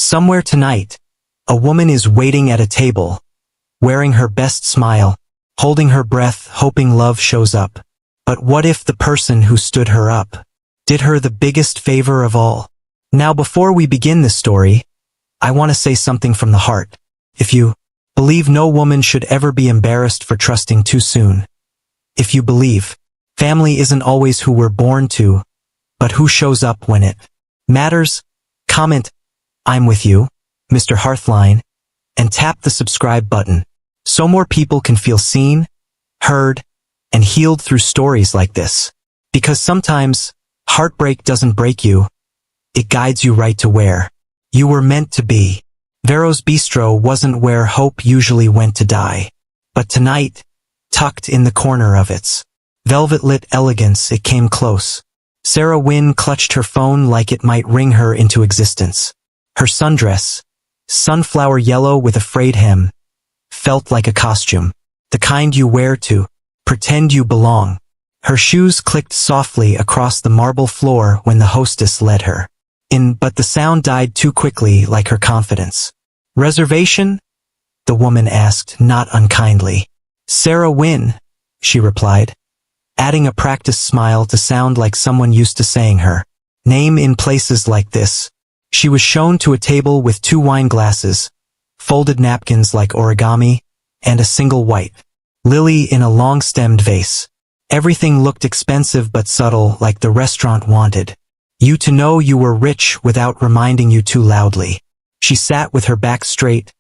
Somewhere tonight, a woman is waiting at a table, wearing her best smile, holding her breath, hoping love shows up. But what if the person who stood her up did her the biggest favor of all? Now, before we begin this story, I want to say something from the heart. If you believe no woman should ever be embarrassed for trusting too soon, if you believe family isn't always who we're born to, but who shows up when it matters, comment, "I'm with you, Mr. Hearthline," and tap the subscribe button, so more people can feel seen, heard, and healed through stories like this. Because sometimes, heartbreak doesn't break you, it guides you right to where you were meant to be. Vero's Bistro wasn't where hope usually went to die. But tonight, tucked in the corner of its velvet-lit elegance, it came close. Sarah Wynne clutched her phone like it might ring her into existence. Her sundress, sunflower yellow with a frayed hem, felt like a costume, the kind you wear to pretend you belong. Her shoes clicked softly across the marble floor when the hostess led her in, but the sound died too quickly, like her confidence. "Reservation?" the woman asked, not unkindly. "Sarah Wynne," she replied, adding a practiced smile to sound like someone used to saying her name in places like this. She was shown to a table with 2 wine glasses, folded napkins like origami, and a single white lily in a long-stemmed vase. Everything looked expensive but subtle, like the restaurant wanted you to know you were rich without reminding you too loudly. She sat with her back straight,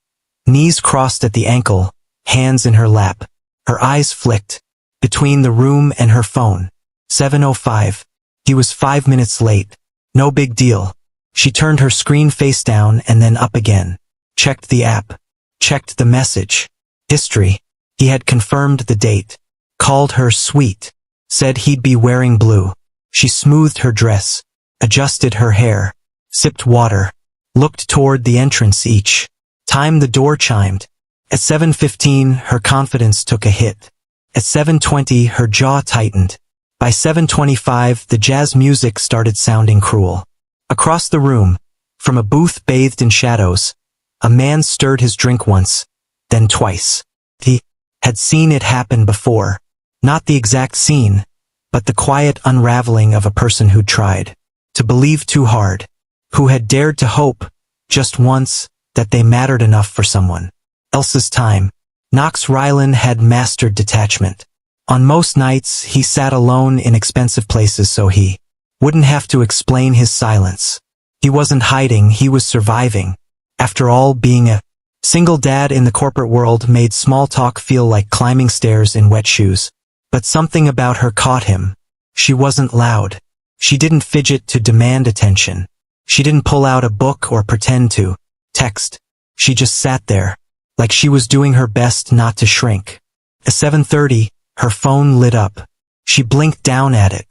knees crossed at the ankle, hands in her lap. Her eyes flicked between the room and her phone. 7:05. He was 5 minutes late. No big deal. She turned her screen face down and then up again. Checked the app. Checked the message history. He had confirmed the date. Called her sweet. Said he'd be wearing blue. She smoothed her dress. Adjusted her hair. Sipped water. Looked toward the entrance each time the door chimed. At 7:15, her confidence took a hit. At 7:20, her jaw tightened. By 7:25, the jazz music started sounding cruel. Across the room, from a booth bathed in shadows, a man stirred his drink once, then twice. He had seen it happen before. Not the exact scene, but the quiet unraveling of a person who'd tried to believe too hard, who had dared to hope, just once, that they mattered enough for someone else's time. Knox Rylan had mastered detachment. On most nights, he sat alone in expensive places so he wouldn't have to explain his silence. He wasn't hiding, he was surviving. After all, being a single dad in the corporate world made small talk feel like climbing stairs in wet shoes. But something about her caught him. She wasn't loud. She didn't fidget to demand attention. She didn't pull out a book or pretend to text. She just sat there, like she was doing her best not to shrink. At 7:30, her phone lit up. She blinked down at it.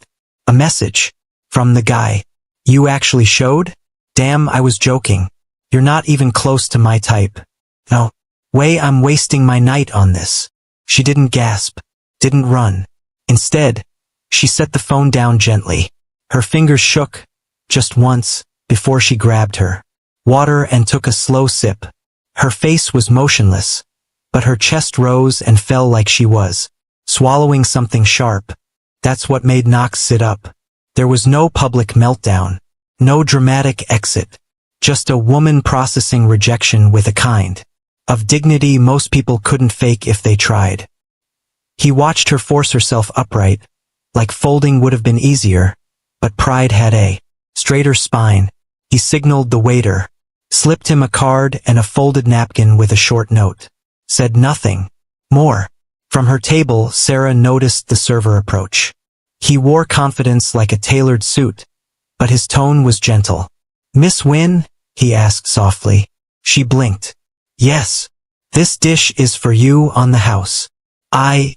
A message. From the guy. "You actually showed? Damn, I was joking. You're not even close to my type. No way I'm wasting my night on this." She didn't gasp. Didn't run. Instead, she set the phone down gently. Her fingers shook, just once, before she grabbed her water and took a slow sip. Her face was motionless, but her chest rose and fell like she was swallowing something sharp. That's what made Knox sit up. There was no public meltdown, no dramatic exit, just a woman processing rejection with a kind of dignity most people couldn't fake if they tried. He watched her force herself upright, like folding would have been easier, but pride had a straighter spine. He signaled the waiter, slipped him a card and a folded napkin with a short note. Said nothing more. From her table, Sarah noticed the server approach. He wore confidence like a tailored suit, but his tone was gentle. "Miss Wynne?" he asked softly. She blinked. "Yes. This dish is for you on the house. I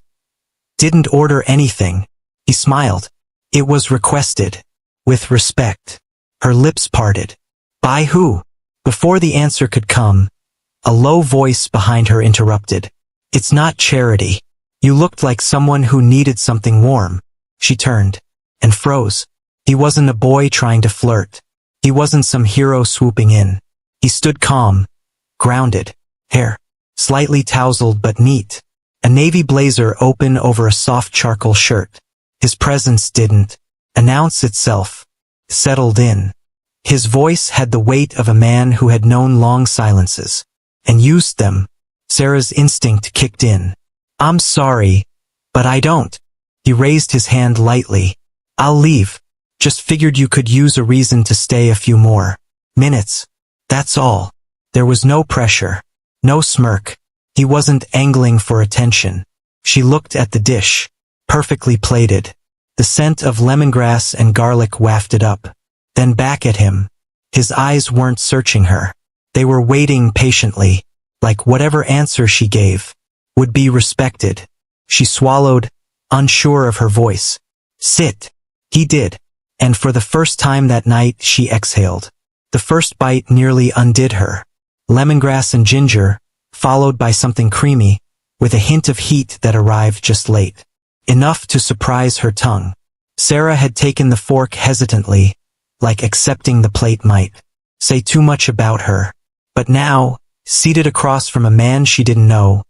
didn't order anything." He smiled. "It was requested. With respect." Her lips parted. "By who?" Before the answer could come, a low voice behind her interrupted. "It's not charity. You looked like someone who needed something warm." She turned and froze. He wasn't a boy trying to flirt. He wasn't some hero swooping in. He stood calm, grounded, hair slightly tousled but neat, a navy blazer open over a soft charcoal shirt. His presence didn't announce itself, settled in. His voice had the weight of a man who had known long silences and used them. Sarah's instinct kicked in. "I'm sorry, but I don't." He raised his hand lightly. "I'll leave. Just figured you could use a reason to stay a few more minutes. That's all." There was no pressure, no smirk. He wasn't angling for attention. She looked at the dish, perfectly plated. The scent of lemongrass and garlic wafted up, then back at him. His eyes weren't searching her. They were waiting patiently, like whatever answer she gave would be respected. She swallowed, unsure of her voice. "Sit." He did, and for the first time that night she exhaled. The first bite nearly undid her. Lemongrass and ginger, followed by something creamy, with a hint of heat that arrived just late. Enough to surprise her tongue. Sarah had taken the fork hesitantly, like accepting the plate might say too much about her. But now, seated across from a man she didn't know,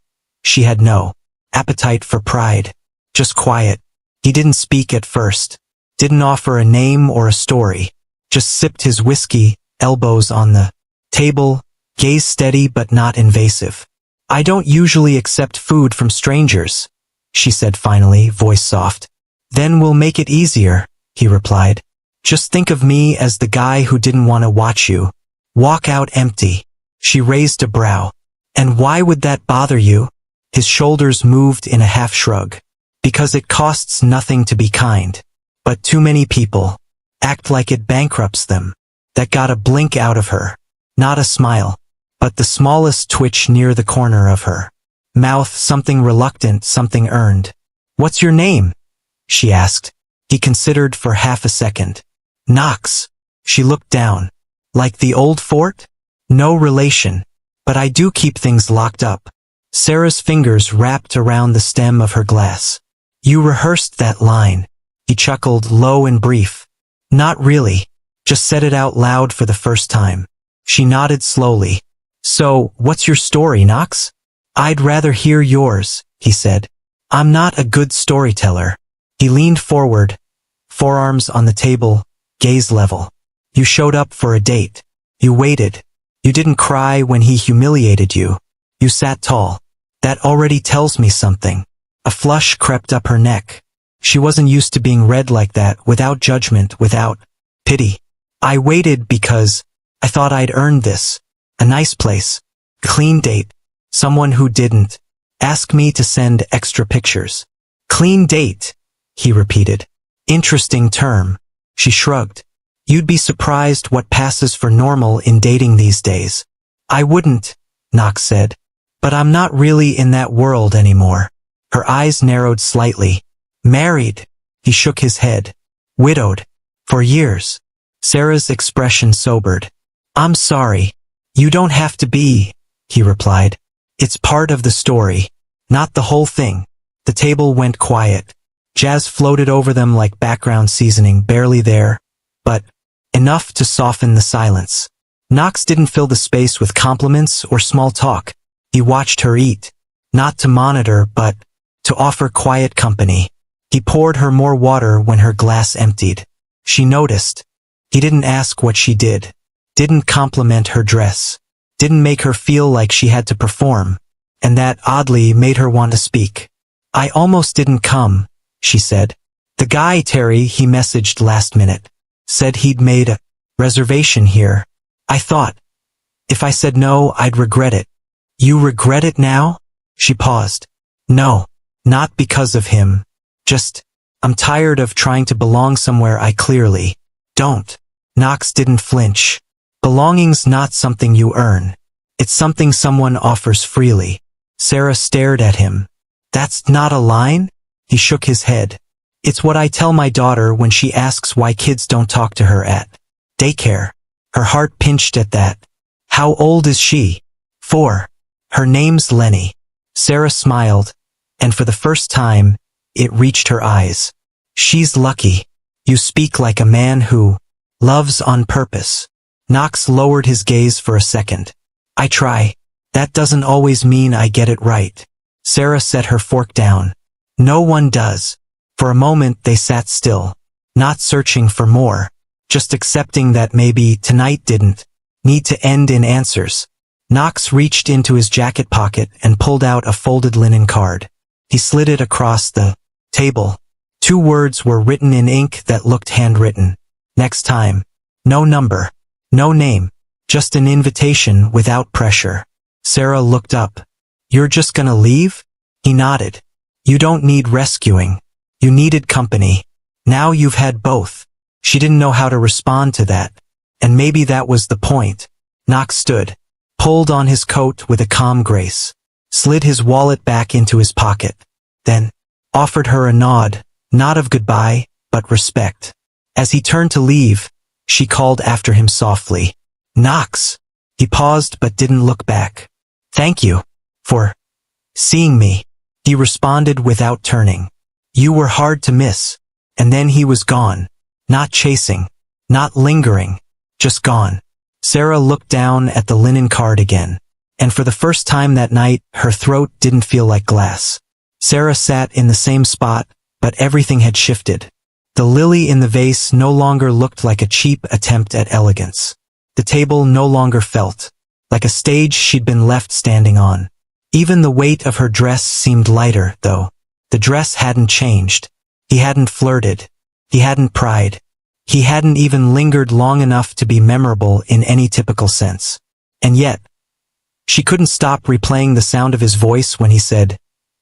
she had no appetite for pride. Just quiet. He didn't speak at first, didn't offer a name or a story, just sipped his whiskey, elbows on the table, gaze steady but not invasive. "I don't usually accept food from strangers," she said finally, voice soft. "Then we'll make it easier," he replied. "Just think of me as the guy who didn't want to watch you walk out empty." She raised a brow. "And why would that bother you?" His shoulders moved in a half shrug. "Because it costs nothing to be kind. But too many people act like it bankrupts them." That got a blink out of her. Not a smile, but the smallest twitch near the corner of her mouth, something reluctant, something earned. "What's your name?" she asked. He considered for half a second. "Knox." She looked down. "Like the old fort?" "No relation. But I do keep things locked up." Sarah's fingers wrapped around the stem of her glass. "You rehearsed that line." He chuckled, low and brief. "Not really. Just said it out loud for the first time." She nodded slowly. "So, what's your story, Knox?" "I'd rather hear yours," he said. "I'm not a good storyteller." He leaned forward, forearms on the table, gaze level. "You showed up for a date. You waited. You didn't cry when he humiliated you. You sat tall. That already tells me something." A flush crept up her neck. She wasn't used to being read like that, without judgment, without pity. "I waited because I thought I'd earned this. A nice place. Clean date. Someone who didn't ask me to send extra pictures." "Clean date," he repeated. "Interesting term." She shrugged. "You'd be surprised what passes for normal in dating these days." "I wouldn't," Knox said. "But I'm not really in that world anymore." Her eyes narrowed slightly. "Married?" He shook his head. "Widowed. For years." Sarah's expression sobered. "I'm sorry. You don't have to be," he replied. "It's part of the story, not the whole thing." The table went quiet. Jazz floated over them like background seasoning, barely there, but enough to soften the silence. Knox didn't fill the space with compliments or small talk. He watched her eat, not to monitor but to offer quiet company. He poured her more water when her glass emptied. She noticed. He didn't ask what she did, didn't compliment her dress, didn't make her feel like she had to perform, and that oddly made her want to speak. "I almost didn't come," she said. "The guy, Terry, he messaged last minute, said he'd made a reservation here. I thought, if I said no, I'd regret it." "You regret it now?" She paused. "No, not because of him. Just, I'm tired of trying to belong somewhere I clearly don't." Knox didn't flinch. "Belonging's not something you earn. It's something someone offers freely." Sarah stared at him. "That's not a line?" He shook his head. "It's what I tell my daughter when she asks why kids don't talk to her at daycare." Her heart pinched at that. "How old is she?" 4. "Her name's Lenny." Sarah smiled, and for the first time, it reached her eyes. "She's lucky. You speak like a man who loves on purpose." Knox lowered his gaze for a second. I try. That doesn't always mean I get it right. Sarah set her fork down. No one does. For a moment they sat still, not searching for more, just accepting that maybe tonight didn't need to end in answers. Knox reached into his jacket pocket and pulled out a folded linen card. He slid it across the table. 2 words were written in ink that looked handwritten. Next time. No number. No name. Just an invitation without pressure. Sarah looked up. You're just gonna leave? He nodded. You don't need rescuing. You needed company. Now you've had both. She didn't know how to respond to that. And maybe that was the point. Knox stood, pulled on his coat with a calm grace, slid his wallet back into his pocket, then offered her a nod, not of goodbye, but respect. As he turned to leave, she called after him softly. Knox! He paused but didn't look back. Thank you for seeing me, he responded without turning. You were hard to miss. And then he was gone. Not chasing. Not lingering. Just gone. Sarah looked down at the linen card again. And for the first time that night, her throat didn't feel like glass. Sarah sat in the same spot, but everything had shifted. The lily in the vase no longer looked like a cheap attempt at elegance. The table no longer felt like a stage she'd been left standing on. Even the weight of her dress seemed lighter, though. The dress hadn't changed. He hadn't flirted. He hadn't pried. He hadn't even lingered long enough to be memorable in any typical sense. And yet, she couldn't stop replaying the sound of his voice when he said,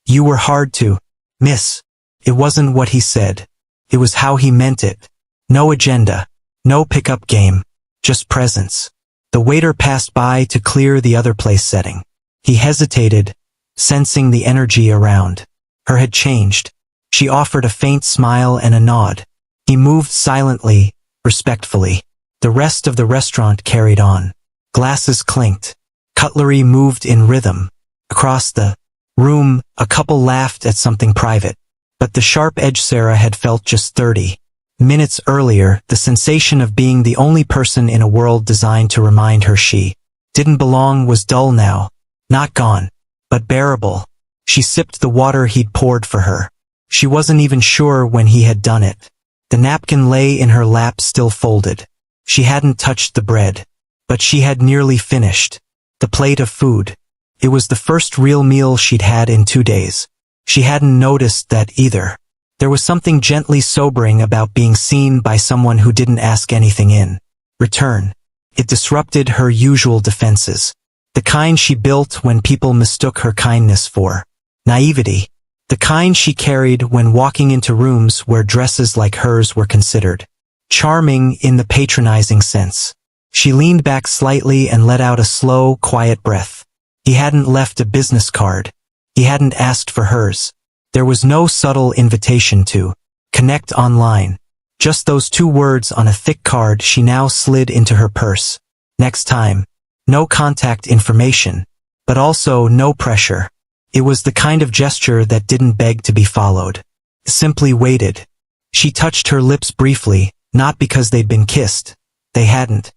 You were hard to miss. It wasn't what he said. It was how he meant it. No agenda. No pickup game. Just presence. The waiter passed by to clear the other place setting. He hesitated, sensing the energy around. Her had changed. She offered a faint smile and a nod. He moved silently, respectfully. The rest of the restaurant carried on. Glasses clinked. Cutlery moved in rhythm. Across the room, a couple laughed at something private. But the sharp edge Sarah had felt just 30 minutes earlier, the sensation of being the only person in a world designed to remind her she didn't belong was dull now. Not gone, but bearable. She sipped the water he'd poured for her. She wasn't even sure when he had done it. The napkin lay in her lap still folded. She hadn't touched the bread, but she had nearly finished the plate of food. It was the first real meal she'd had in 2 days. She hadn't noticed that either. There was something gently sobering about being seen by someone who didn't ask anything in return. It disrupted her usual defenses. The kind she built when people mistook her kindness for naivety. The kind she carried when walking into rooms where dresses like hers were considered charming in the patronizing sense. She leaned back slightly and let out a slow, quiet breath. He hadn't left a business card. He hadn't asked for hers. There was no subtle invitation to connect online. Just those 2 words on a thick card she now slid into her purse. Next time. No contact information, but also no pressure. It was the kind of gesture that didn't beg to be followed. Simply waited. She touched her lips briefly, not because they'd been kissed. They hadn't.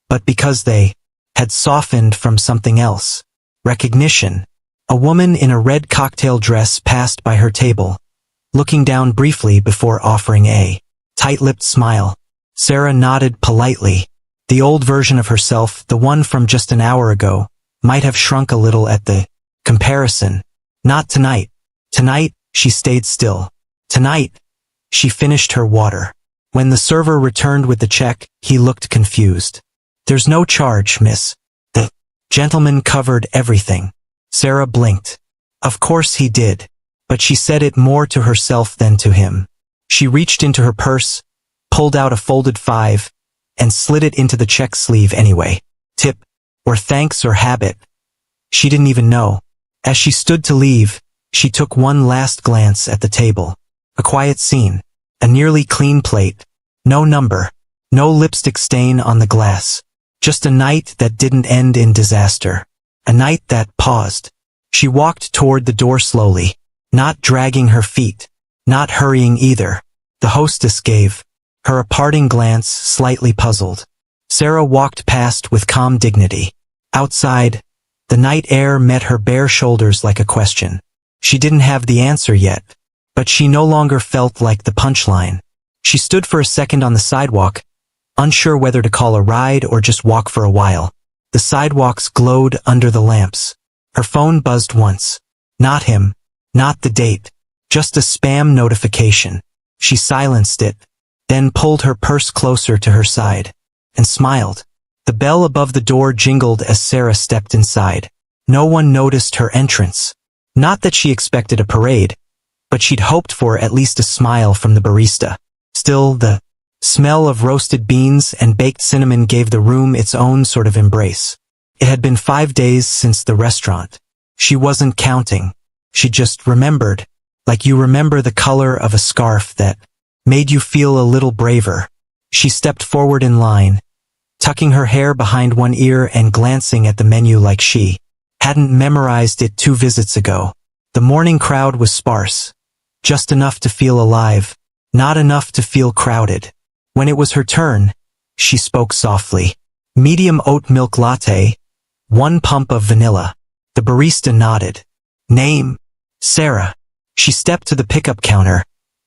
But because they had softened from something else. Recognition. A woman in a red cocktail dress passed by her table, looking down briefly before offering a tight-lipped smile. Sarah nodded politely. The old version of herself, the one from just an hour ago, might have shrunk a little at the comparison. Not tonight. Tonight, she stayed still. Tonight, she finished her water. When the server returned with the check, he looked confused. There's no charge, miss. The gentleman covered everything. Sarah blinked. Of course he did. But she said it more to herself than to him. She reached into her purse, pulled out a folded 5, and slid it into the check sleeve anyway. Tip, or thanks or habit. She didn't even know. As she stood to leave, she took one last glance at the table. A quiet scene. A nearly clean plate. No number. No lipstick stain on the glass. Just a night that didn't end in disaster. A night that paused. She walked toward the door slowly, not dragging her feet, not hurrying either. The hostess gave her a parting glance, slightly puzzled. Sarah walked past with calm dignity. Outside, the night air met her bare shoulders like a question. She didn't have the answer yet, but she no longer felt like the punchline. She stood for a second on the sidewalk, unsure whether to call a ride or just walk for a while. The sidewalks glowed under the lamps. Her phone buzzed once. Not him, not the date, just a spam notification. She silenced it, then pulled her purse closer to her side, and smiled. The bell above the door jingled as Sarah stepped inside. No one noticed her entrance. Not that she expected a parade, but she'd hoped for at least a smile from the barista. Still, the smell of roasted beans and baked cinnamon gave the room its own sort of embrace. It had been 5 days since the restaurant. She wasn't counting. She just remembered, like you remember the color of a scarf that made you feel a little braver. She stepped forward in line, tucking her hair behind one ear and glancing at the menu like she hadn't memorized it 2 visits ago. The morning crowd was sparse, just enough to feel alive, not enough to feel crowded. When it was her turn, she spoke softly. Medium oat milk latte, 1 pump of vanilla. The barista nodded. Name? Sarah. She stepped to the pickup counter,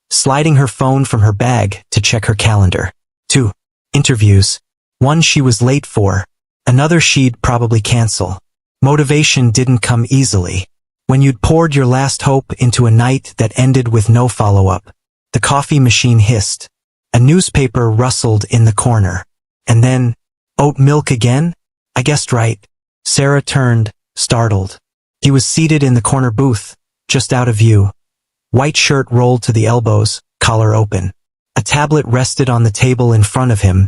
sliding her phone from her bag to check her calendar. 2 interviews. One she was late for, another she'd probably cancel. Motivation didn't come easily. When you'd poured your last hope into a night that ended with no follow-up. The coffee machine hissed. A newspaper rustled in the corner. And then, oat milk again? I guessed right. Sarah turned, startled. He was seated in the corner booth, just out of view. White shirt rolled to the elbows, collar open. A tablet rested on the table in front of him,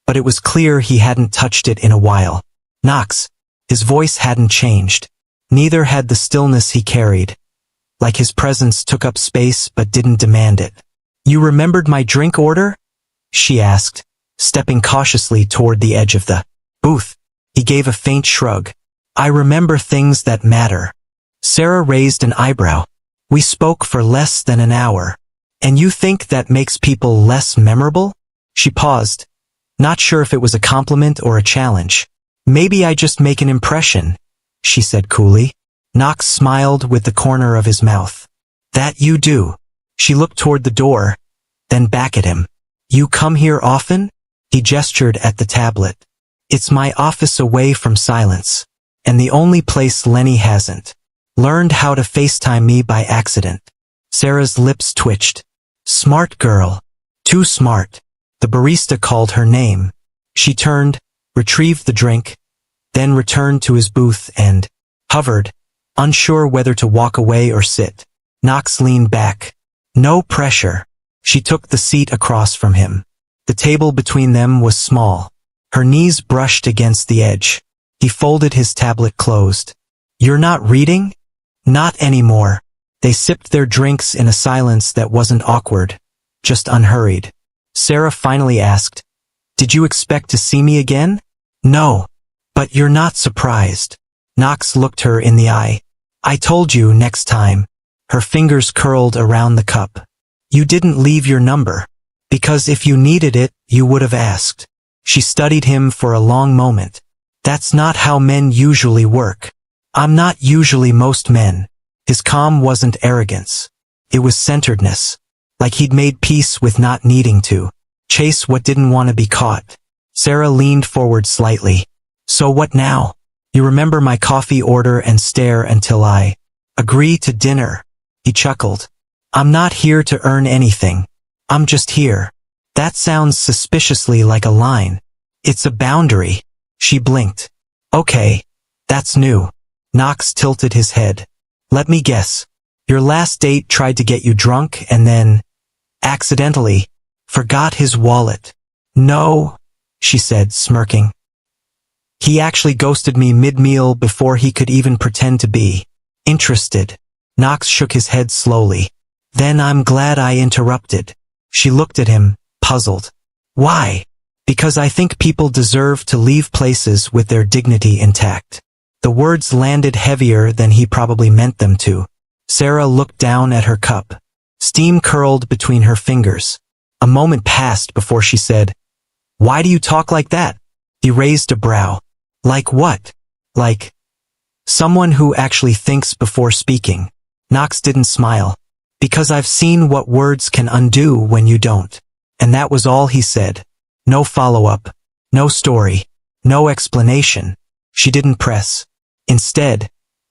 but it was clear he hadn't touched it in a while. Knox. His voice hadn't changed. Neither had the stillness he carried. Like his presence took up space but didn't demand it. You remembered my drink order? She asked, stepping cautiously toward the edge of the booth. He gave a faint shrug. I remember things that matter. Sarah raised an eyebrow. We spoke for less than an hour. And you think that makes people less memorable? She paused, not sure if it was a compliment or a challenge. Maybe I just make an impression, she said coolly. Knox smiled with the corner of his mouth. That you do. She looked toward the door, then back at him. You come here often? He gestured at the tablet. It's my office away from silence, and the only place Lenny hasn't learned how to FaceTime me by accident. Sarah's lips twitched. Smart girl. Too smart. The barista called her name. She turned, retrieved the drink, then returned to his booth and hovered, unsure whether to walk away or sit. Knox leaned back. No pressure. She took the seat across from him. The table between them was small. Her knees brushed against the edge. He folded his tablet closed. You're not reading? Not anymore. They sipped their drinks in a silence that wasn't awkward, just unhurried. Sarah finally asked, Did you expect to see me again? No. But you're not surprised. Knox looked her in the eye. I told you next time. Her fingers curled around the cup. You didn't leave your number. Because if you needed it, you would have asked. She studied him for a long moment. That's not how men usually work. I'm not usually most men. His calm wasn't arrogance. It was centeredness. Like he'd made peace with not needing to chase what didn't want to be caught. Sarah leaned forward slightly. So what now? You remember my coffee order and stare until I agree to dinner. He chuckled. I'm not here to earn anything. I'm just here. That sounds suspiciously like a line. It's a boundary. She blinked. Okay. That's new. Knox tilted his head. Let me guess. Your last date tried to get you drunk and then, accidentally, forgot his wallet. No, she said, smirking. He actually ghosted me mid-meal before he could even pretend to be interested. Knox shook his head slowly. Then I'm glad I interrupted. She looked at him, puzzled. Why? Because I think people deserve to leave places with their dignity intact. The words landed heavier than he probably meant them to. Sarah looked down at her cup. Steam curled between her fingers. A moment passed before she said, Why do you talk like that? He raised a brow. Like what? Like someone who actually thinks before speaking. Knox didn't smile. Because I've seen what words can undo when you don't. And that was all he said. No follow-up. No story. No explanation. She didn't press. Instead,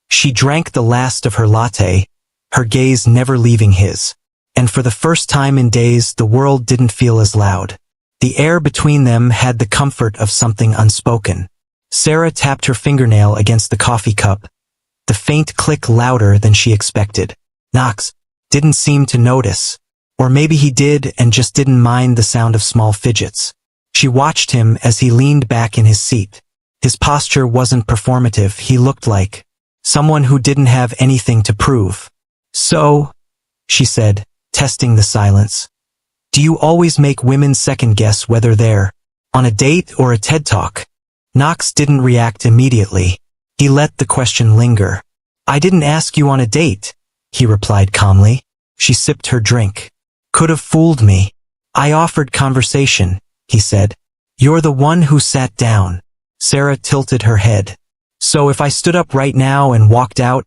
she drank the last of her latte, her gaze never leaving his. And for the first time in days, the world didn't feel as loud. The air between them had the comfort of something unspoken. Sarah tapped her fingernail against the coffee cup, the faint click louder than she expected. Knox didn't seem to notice. Or maybe he did and just didn't mind the sound of small fidgets. She watched him as he leaned back in his seat. His posture wasn't performative, he looked like someone who didn't have anything to prove. So, she said, testing the silence. Do you always make women second-guess whether they're on a date or a TED Talk? Knox didn't react immediately. He let the question linger. I didn't ask you on a date, he replied calmly. She sipped her drink. Could have fooled me. I offered conversation, he said. You're the one who sat down. Sarah tilted her head. So if I stood up right now and walked out,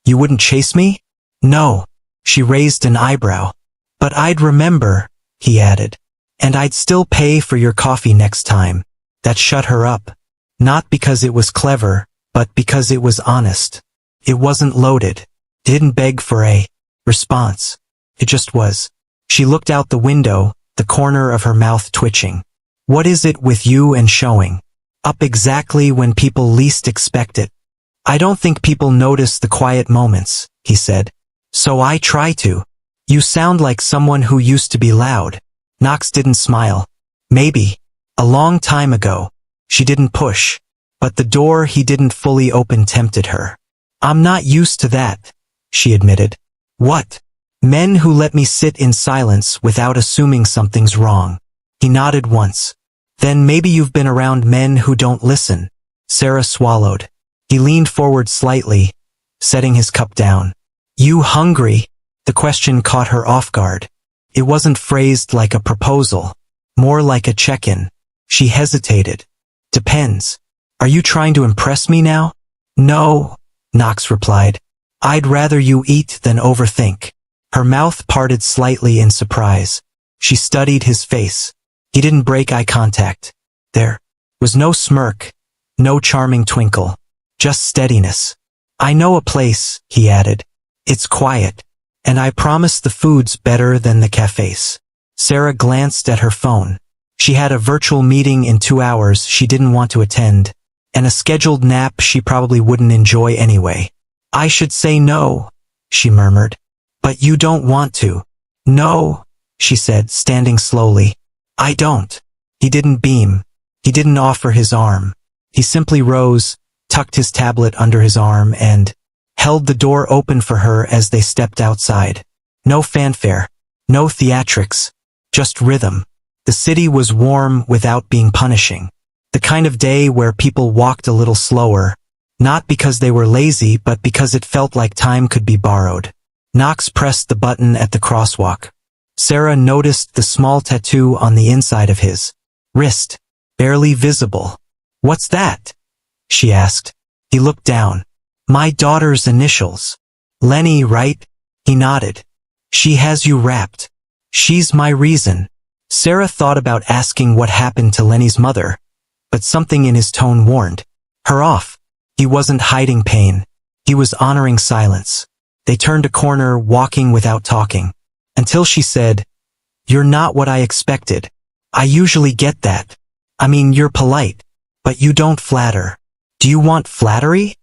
you wouldn't chase me? No. She raised an eyebrow. But I'd remember, he added. And I'd still pay for your coffee next time. That shut her up. Not because it was clever, but because it was honest. It wasn't loaded. It didn't beg for a response. It just was. She looked out the window, the corner of her mouth twitching. What is it with you and showing up exactly when people least expect it? I don't think people notice the quiet moments, he said. So I try to. You sound like someone who used to be loud. Knox didn't smile. Maybe. A long time ago. She didn't push. But the door he didn't fully open tempted her. I'm not used to that, she admitted. What? Men who let me sit in silence without assuming something's wrong. He nodded once. Then maybe you've been around men who don't listen. Sarah swallowed. He leaned forward slightly, setting his cup down. You hungry? The question caught her off guard. It wasn't phrased like a proposal, more like a check-in. She hesitated. Depends. Are you trying to impress me now? No, Knox replied. I'd rather you eat than overthink. Her mouth parted slightly in surprise. She studied his face. He didn't break eye contact. There was no smirk, no charming twinkle, just steadiness. I know a place, he added. It's quiet. And I promise the food's better than the cafes. Sarah glanced at her phone. She had a virtual meeting in 2 hours she didn't want to attend, and a scheduled nap she probably wouldn't enjoy anyway. I should say no, she murmured. But you don't want to. No, she said, standing slowly. I don't. He didn't beam. He didn't offer his arm. He simply rose, tucked his tablet under his arm, and held the door open for her as they stepped outside. No fanfare. No theatrics. Just rhythm. The city was warm without being punishing. The kind of day where people walked a little slower, not because they were lazy but because it felt like time could be borrowed. Knox pressed the button at the crosswalk. Sarah noticed the small tattoo on the inside of his wrist, barely visible. What's that? She asked. He looked down. My daughter's initials. Lenny, right? He nodded. She has you wrapped. She's my reason. Sarah thought about asking what happened to Lenny's mother, but something in his tone warned her off. He wasn't hiding pain. He was honoring silence. They turned a corner, walking without talking, until she said, You're not what I expected. I usually get that. I mean, you're polite, but you don't flatter. Do you want flattery?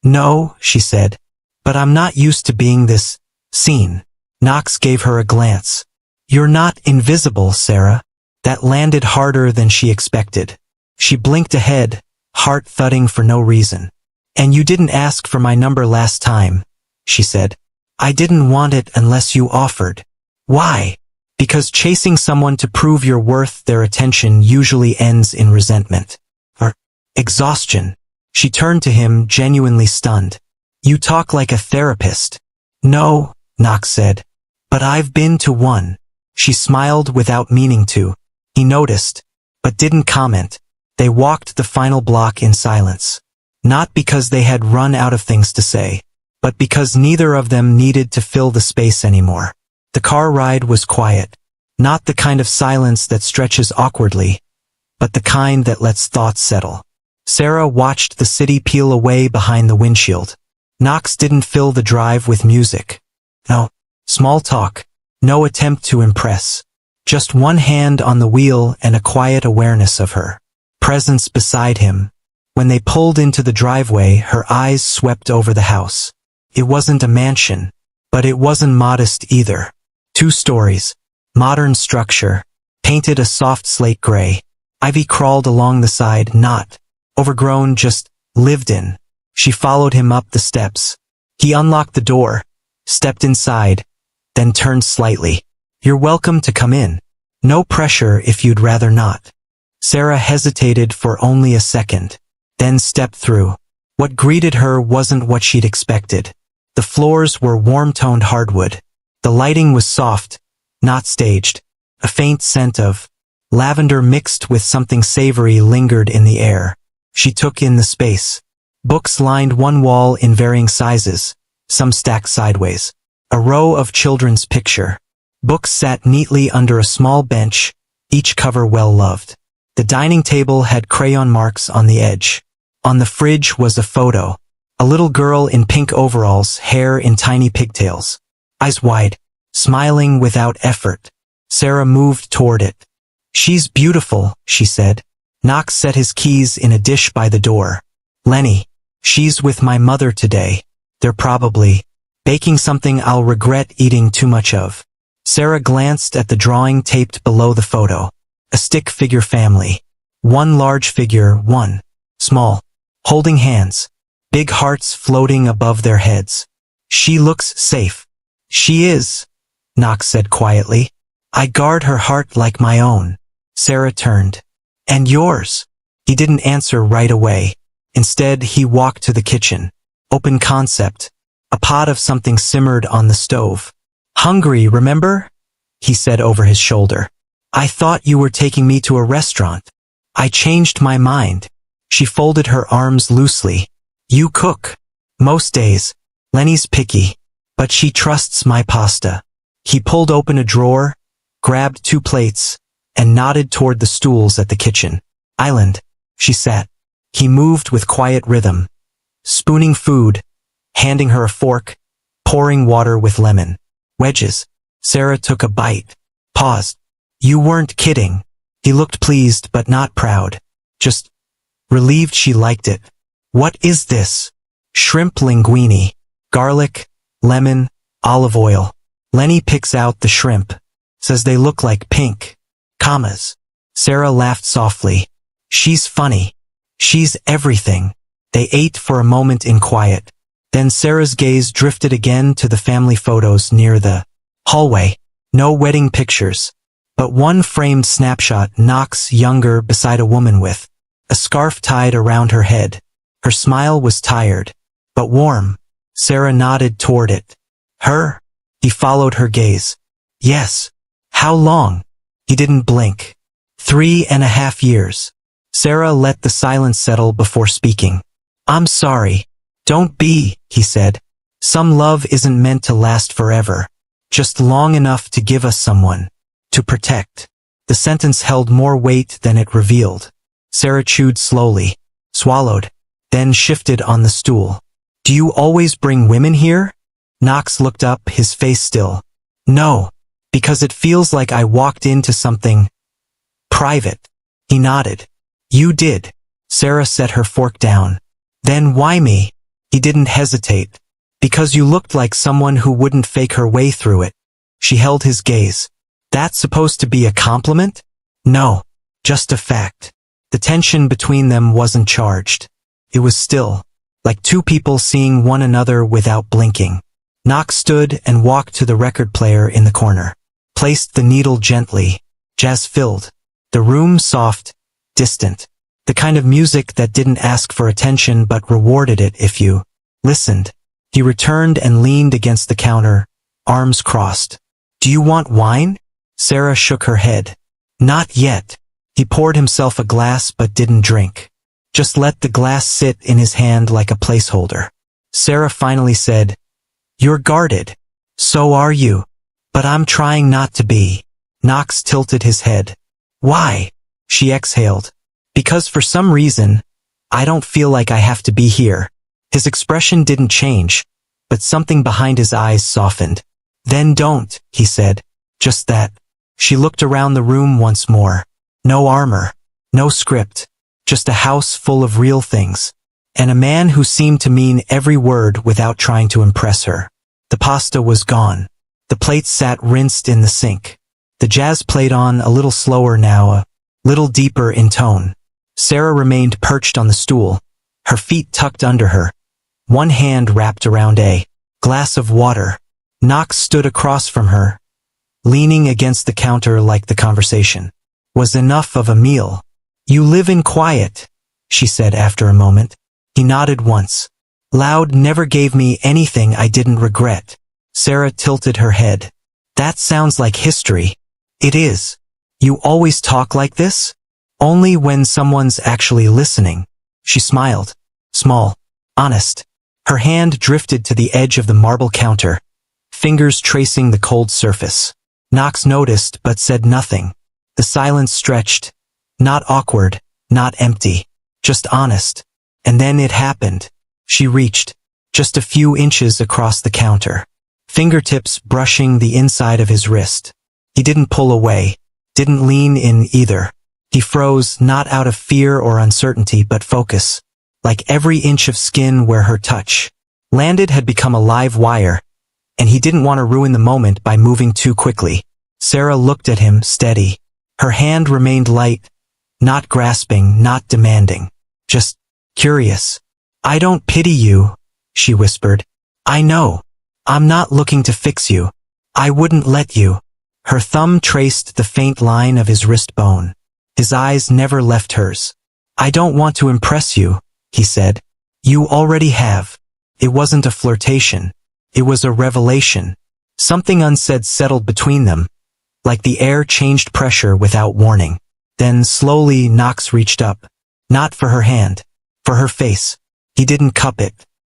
No, she said, but I'm not used to being this seen. Knox gave her a glance. You're not invisible, Sarah. That landed harder than she expected. She blinked ahead, heart thudding for no reason. And you didn't ask for my number last time, she said. I didn't want it unless you offered. Why? Because chasing someone to prove you're worth their attention usually ends in resentment. Or exhaustion. She turned to him, genuinely stunned. You talk like a therapist. No, Knox said. But I've been to one. She smiled without meaning to. He noticed, but didn't comment. They walked the final block in silence. Not because they had run out of things to say, but because neither of them needed to fill the space anymore. The car ride was quiet. Not the kind of silence that stretches awkwardly, but the kind that lets thoughts settle. Sarah watched the city peel away behind the windshield. Knox didn't fill the drive with music. No small talk, no attempt to impress. Just one hand on the wheel and a quiet awareness of her presence beside him. When they pulled into the driveway, her eyes swept over the house. It wasn't a mansion, but it wasn't modest either. 2 stories, modern structure, painted a soft slate gray. Ivy crawled along the side, not overgrown, just lived in. She followed him up the steps. He unlocked the door, stepped inside, then turned slightly. "You're welcome to come in. No pressure if you'd rather not." Sarah hesitated for only a second, then stepped through. What greeted her wasn't what she'd expected. The floors were warm-toned hardwood. The lighting was soft, not staged. A faint scent of lavender mixed with something savory lingered in the air. She took in the space. Books lined one wall in varying sizes, some stacked sideways. A row of children's picture books sat neatly under a small bench, each cover well loved. The dining table had crayon marks on the edge. On the fridge was a photo. A little girl in pink overalls, hair in tiny pigtails. Eyes wide, smiling without effort. Sarah moved toward it. "She's beautiful," she said. Knox set his keys in a dish by the door. "Lenny, she's with my mother today. They're probably baking something I'll regret eating too much of." Sarah glanced at the drawing taped below the photo. A stick figure family. One large figure, one small, holding hands. Big hearts floating above their heads. "She looks safe." "She is," Knox said quietly. "I guard her heart like my own." Sarah turned. "And yours?" He didn't answer right away. Instead, he walked to the kitchen. Open concept. A pot of something simmered on the stove. "Hungry, remember?" he said over his shoulder. "I thought you were taking me to a restaurant." "I changed my mind." She folded her arms loosely. "You cook." "Most days. Lenny's picky, but she trusts my pasta." He pulled open a drawer, grabbed 2 plates, and nodded toward the stools at the kitchen. "Island." She sat. He moved with quiet rhythm, spooning food, handing her a fork, pouring water with lemon. "Wedges." Sarah took a bite, paused. "You weren't kidding." He looked pleased but not proud, just relieved she liked it. "What is this?" "Shrimp linguine. Garlic, lemon, olive oil." Lenny picks out the shrimp, says they look like pink commas. Sarah laughed softly. "She's funny. She's everything." They ate for a moment in quiet. Then Sarah's gaze drifted again to the family photos near the hallway. No wedding pictures, but one framed snapshot, Knox younger beside a woman with a scarf tied around her head. Her smile was tired, but warm. Sarah nodded toward it. "Her?" He followed her gaze. "Yes." "How long?" He didn't blink. 3.5 years. Sarah let the silence settle before speaking. "I'm sorry." "Don't be," he said. "Some love isn't meant to last forever. Just long enough to give us someone to protect." The sentence held more weight than it revealed. Sarah chewed slowly, swallowed, then shifted on the stool. "Do you always bring women here?" Knox looked up, his face still. "No, because it feels like I walked into something private." He nodded. "You did." Sarah set her fork down. "Then why me?" He didn't hesitate. "Because you looked like someone who wouldn't fake her way through it." She held his gaze. "That's supposed to be a compliment?" "No, just a fact." The tension between them wasn't charged. It was still, like 2 people seeing one another without blinking. Knox stood and walked to the record player in the corner, placed the needle gently. Jazz filled the room, soft, distant. The kind of music that didn't ask for attention but rewarded it if you listened. He returned and leaned against the counter, arms crossed. "Do you want wine?" Sarah shook her head. "Not yet." He poured himself a glass but didn't drink. Just let the glass sit in his hand like a placeholder. Sarah finally said, "You're guarded." "So are you. But I'm trying not to be." Knox tilted his head. "Why?" She exhaled. "Because for some reason, I don't feel like I have to be here." His expression didn't change, but something behind his eyes softened. "Then don't," he said. "Just that." She looked around the room once more. No armor, no script, just a house full of real things, and a man who seemed to mean every word without trying to impress her. The pasta was gone. The plates sat rinsed in the sink. The jazz played on a little slower now, a little deeper in tone. Sarah remained perched on the stool, her feet tucked under her, one hand wrapped around a glass of water. Knox stood across from her, leaning against the counter like the conversation was enough of a meal. "You live in quiet," she said after a moment. He nodded once. "Loud never gave me anything I didn't regret." Sarah tilted her head. "That sounds like history." "It is. You always talk like this?" "Only when someone's actually listening." She smiled. Small. Honest. Her hand drifted to the edge of the marble counter, fingers tracing the cold surface. Knox noticed but said nothing. The silence stretched. Not awkward, not empty, just honest. And then it happened. She reached, just a few inches across the counter, fingertips brushing the inside of his wrist. He didn't pull away, didn't lean in either. He froze, not out of fear or uncertainty but focus, like every inch of skin where her touch landed had become a live wire, and he didn't want to ruin the moment by moving too quickly. Sarah looked at him, steady. Her hand remained light, not grasping, not demanding, just curious. "I don't pity you," she whispered. "I know. I'm not looking to fix you. I wouldn't let you." Her thumb traced the faint line of his wrist bone. His eyes never left hers. "I don't want to impress you," he said. "You already have." It wasn't a flirtation. It was a revelation. Something unsaid settled between them, like the air changed pressure without warning. Then slowly Knox reached up. Not for her hand. For her face. He didn't cup it.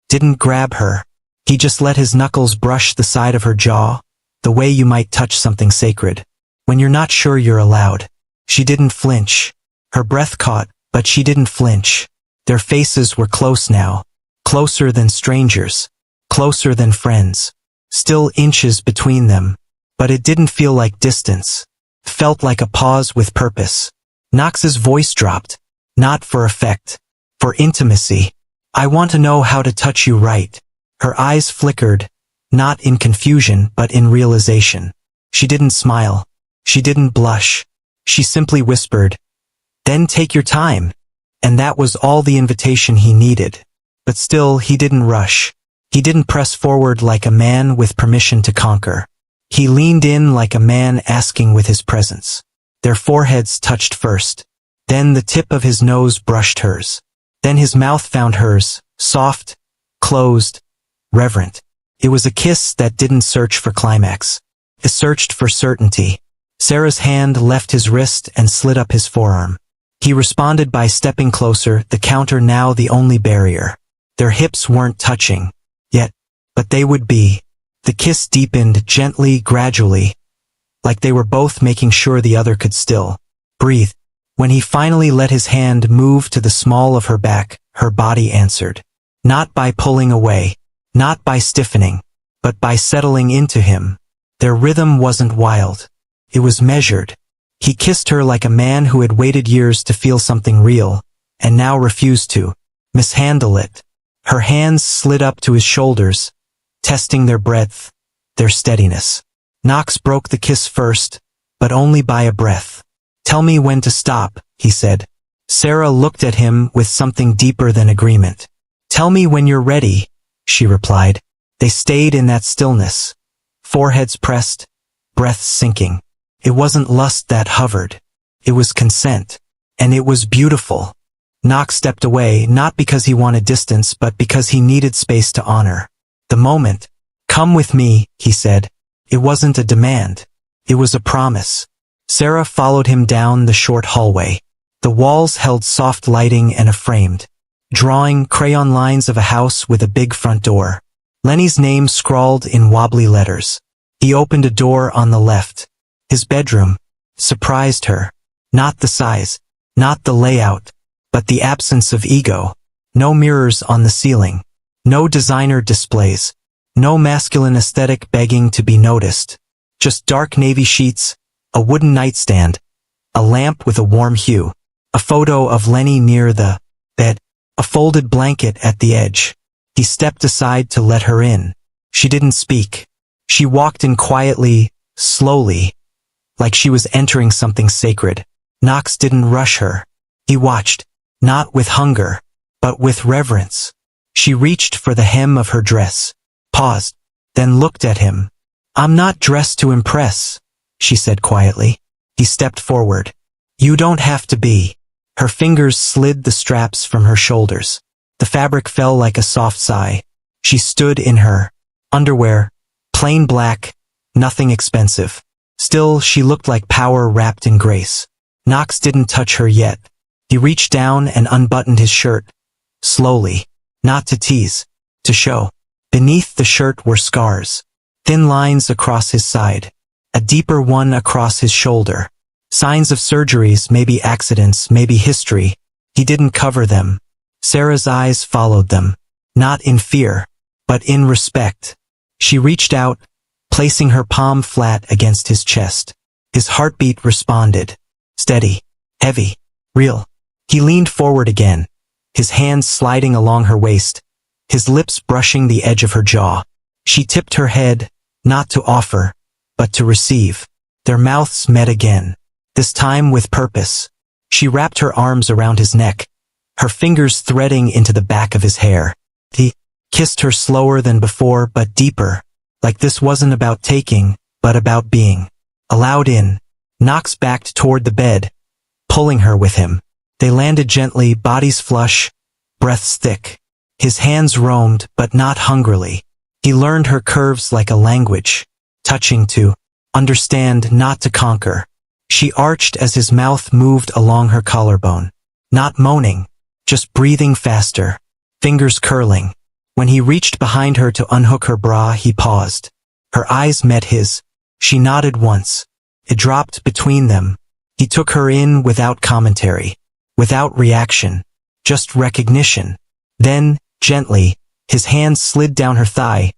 Didn't grab her. He just let his knuckles brush the side of her jaw, the way you might touch something sacred, when you're not sure you're allowed. She didn't flinch. Her breath caught, but she didn't flinch. Their faces were close now. Closer than strangers. Closer than friends. Still inches between them. But it didn't feel like distance. Felt like a pause with purpose. Knox's voice dropped. Not for effect. For intimacy. "I want to know how to touch you right." Her eyes flickered, not in confusion but in realization. She didn't smile. She didn't blush. She simply whispered, "Then take your time." And that was all the invitation he needed. But still, he didn't rush. He didn't press forward like a man with permission to conquer. He leaned in like a man asking with his presence. Their foreheads touched first. Then the tip of his nose brushed hers. Then his mouth found hers, soft, closed, reverent. It was a kiss that didn't search for climax. It searched for certainty. Sarah's hand left his wrist and slid up his forearm. He responded by stepping closer, the counter now the only barrier. Their hips weren't touching yet, but they would be. The kiss deepened gently, gradually, like they were both making sure the other could still breathe. When he finally let his hand move to the small of her back, her body answered. Not by pulling away, not by stiffening, but by settling into him. Their rhythm wasn't wild. It was measured. He kissed her like a man who had waited years to feel something real, and now refused to mishandle it. Her hands slid up to his shoulders, testing their breadth, their steadiness. Knox broke the kiss first, but only by a breath. "Tell me when to stop," he said. Sarah looked at him with something deeper than agreement. "Tell me when you're ready," she replied. They stayed in that stillness, foreheads pressed, breaths sinking. It wasn't lust that hovered. It was consent. And it was beautiful. Knox stepped away, not because he wanted distance, but because he needed space to honor the moment. "Come with me," he said. It wasn't a demand. It was a promise. Sarah followed him down the short hallway. The walls held soft lighting and a framed drawing crayon lines of a house with a big front door. Lenny's name scrawled in wobbly letters. He opened a door on the left. His bedroom surprised her. Not the size, not the layout, but the absence of ego. No mirrors on the ceiling. No designer displays. No masculine aesthetic begging to be noticed. Just dark navy sheets, a wooden nightstand, a lamp with a warm hue, a photo of Lenny near the bed, a folded blanket at the edge. He stepped aside to let her in. She didn't speak. She walked in quietly, slowly, like she was entering something sacred. Knox didn't rush her. He watched, not with hunger, but with reverence. She reached for the hem of her dress, paused, then looked at him. "I'm not dressed to impress," she said quietly. He stepped forward. "You don't have to be." Her fingers slid the straps from her shoulders. The fabric fell like a soft sigh. She stood in her underwear, plain black, nothing expensive. Still, she looked like power wrapped in grace. Knox didn't touch her yet. He reached down and unbuttoned his shirt, slowly, not to tease, to show. Beneath the shirt were scars, thin lines across his side, a deeper one across his shoulder. Signs of surgeries, maybe accidents, maybe history. He didn't cover them. Sarah's eyes followed them, not in fear, but in respect. She reached out, placing her palm flat against his chest. His heartbeat responded. Steady, heavy, real. He leaned forward again, his hands sliding along her waist, his lips brushing the edge of her jaw. She tipped her head, not to offer, but to receive. Their mouths met again, this time with purpose. She wrapped her arms around his neck, her fingers threading into the back of his hair. He kissed her slower than before, but deeper, like this wasn't about taking, but about being. Allowed in. Knox backed toward the bed, pulling her with him. They landed gently, bodies flush, breaths thick. His hands roamed, but not hungrily. He learned her curves like a language, touching to understand, not to conquer. She arched as his mouth moved along her collarbone. Not moaning, just breathing faster, fingers curling. When he reached behind her to unhook her bra, he paused. Her eyes met his. She nodded once. It dropped between them. He took her in without commentary, without reaction, just recognition. Then, gently, his hand slid down her thigh,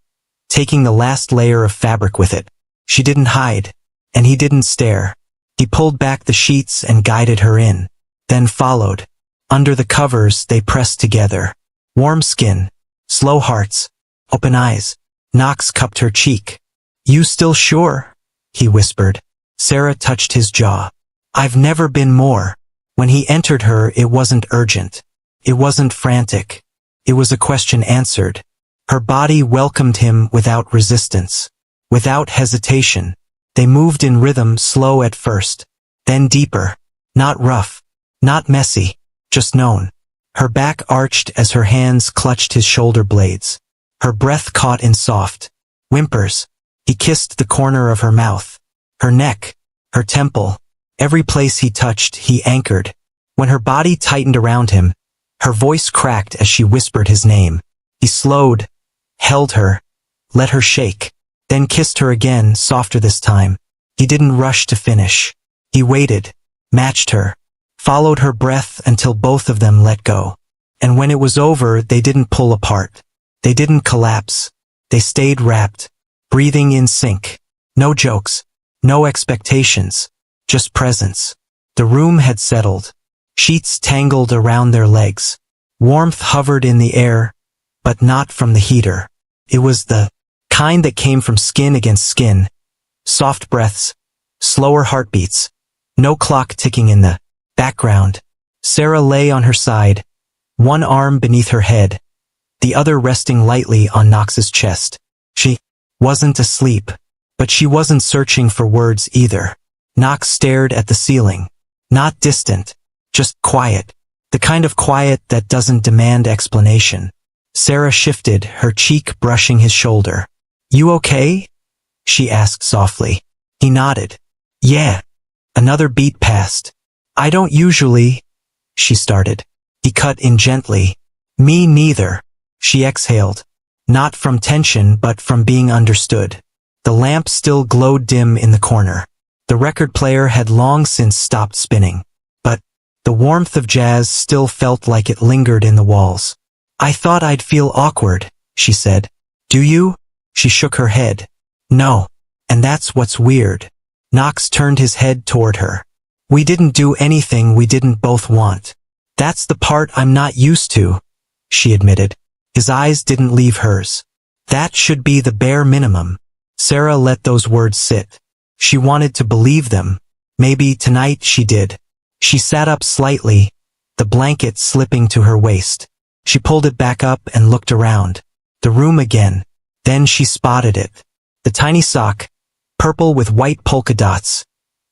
taking the last layer of fabric with it. She didn't hide, and he didn't stare. He pulled back the sheets and guided her in, then followed. Under the covers, they pressed together. Warm skin, slow hearts, open eyes. Knox cupped her cheek. "You still sure?" he whispered. Sarah touched his jaw. "I've never been more." When he entered her, it wasn't urgent. It wasn't frantic. It was a question answered. Her body welcomed him without resistance, without hesitation. They moved in rhythm, slow at first, then deeper. Not rough, not messy, just known. Her back arched as her hands clutched his shoulder blades. Her breath caught in soft whimpers. He kissed the corner of her mouth, her neck, her temple. Every place he touched, he anchored. When her body tightened around him, her voice cracked as she whispered his name. He slowed, held her, let her shake, then kissed her again, softer this time. He didn't rush to finish. He waited, matched her, followed her breath until both of them let go. And when it was over, they didn't pull apart. They didn't collapse. They stayed wrapped, breathing in sync. No jokes, no expectations, just presence. The room had settled. Sheets tangled around their legs. Warmth hovered in the air, but not from the heater. It was the kind that came from skin against skin. Soft breaths, slower heartbeats, no clock ticking in the background. Sarah lay on her side, one arm beneath her head, the other resting lightly on Knox's chest. She wasn't asleep, but she wasn't searching for words either. Knox stared at the ceiling, not distant, just quiet, the kind of quiet that doesn't demand explanation. Sarah shifted, her cheek brushing his shoulder. "You okay?" she asked softly. He nodded. "Yeah. Another beat passed. I don't usually, she started. He cut in gently. Me neither, she exhaled. Not from tension but from being understood. The lamp still glowed dim in the corner. The record player had long since stopped spinning. But the warmth of jazz still felt like it lingered in the walls. I thought I'd feel awkward, she said. Do you? She shook her head. No. And that's what's weird. Knox turned his head toward her. We didn't do anything we didn't both want. That's the part I'm not used to, she admitted. His eyes didn't leave hers. That should be the bare minimum. Sarah let those words sit. She wanted to believe them. Maybe tonight she did. She sat up slightly, the blanket slipping to her waist. She pulled it back up and looked around. The room again. Then she spotted it. The tiny sock, purple with white polka dots,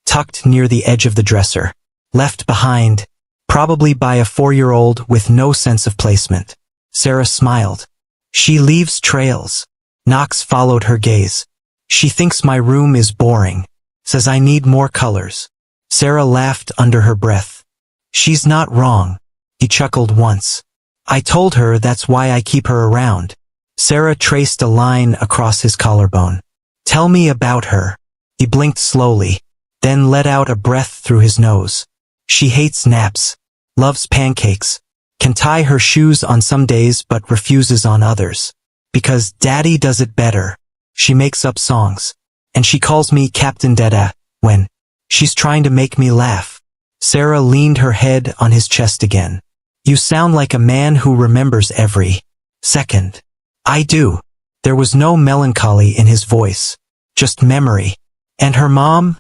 tucked near the edge of the dresser. Left behind, probably by a 4-year-old with no sense of placement. Sarah smiled. She leaves trails. Knox followed her gaze. She thinks my room is boring. Says I need more colors. Sarah laughed under her breath. She's not wrong. He chuckled once. I told her that's why I keep her around. Sarah traced a line across his collarbone. Tell me about her. He blinked slowly, then let out a breath through his nose. She hates naps, loves pancakes, can tie her shoes on some days but refuses on others. Because Daddy does it better. She makes up songs. And she calls me Captain Dada when she's trying to make me laugh. Sarah leaned her head on his chest again. You sound like a man who remembers every second. I do. There was no melancholy in his voice, just memory. And her mom?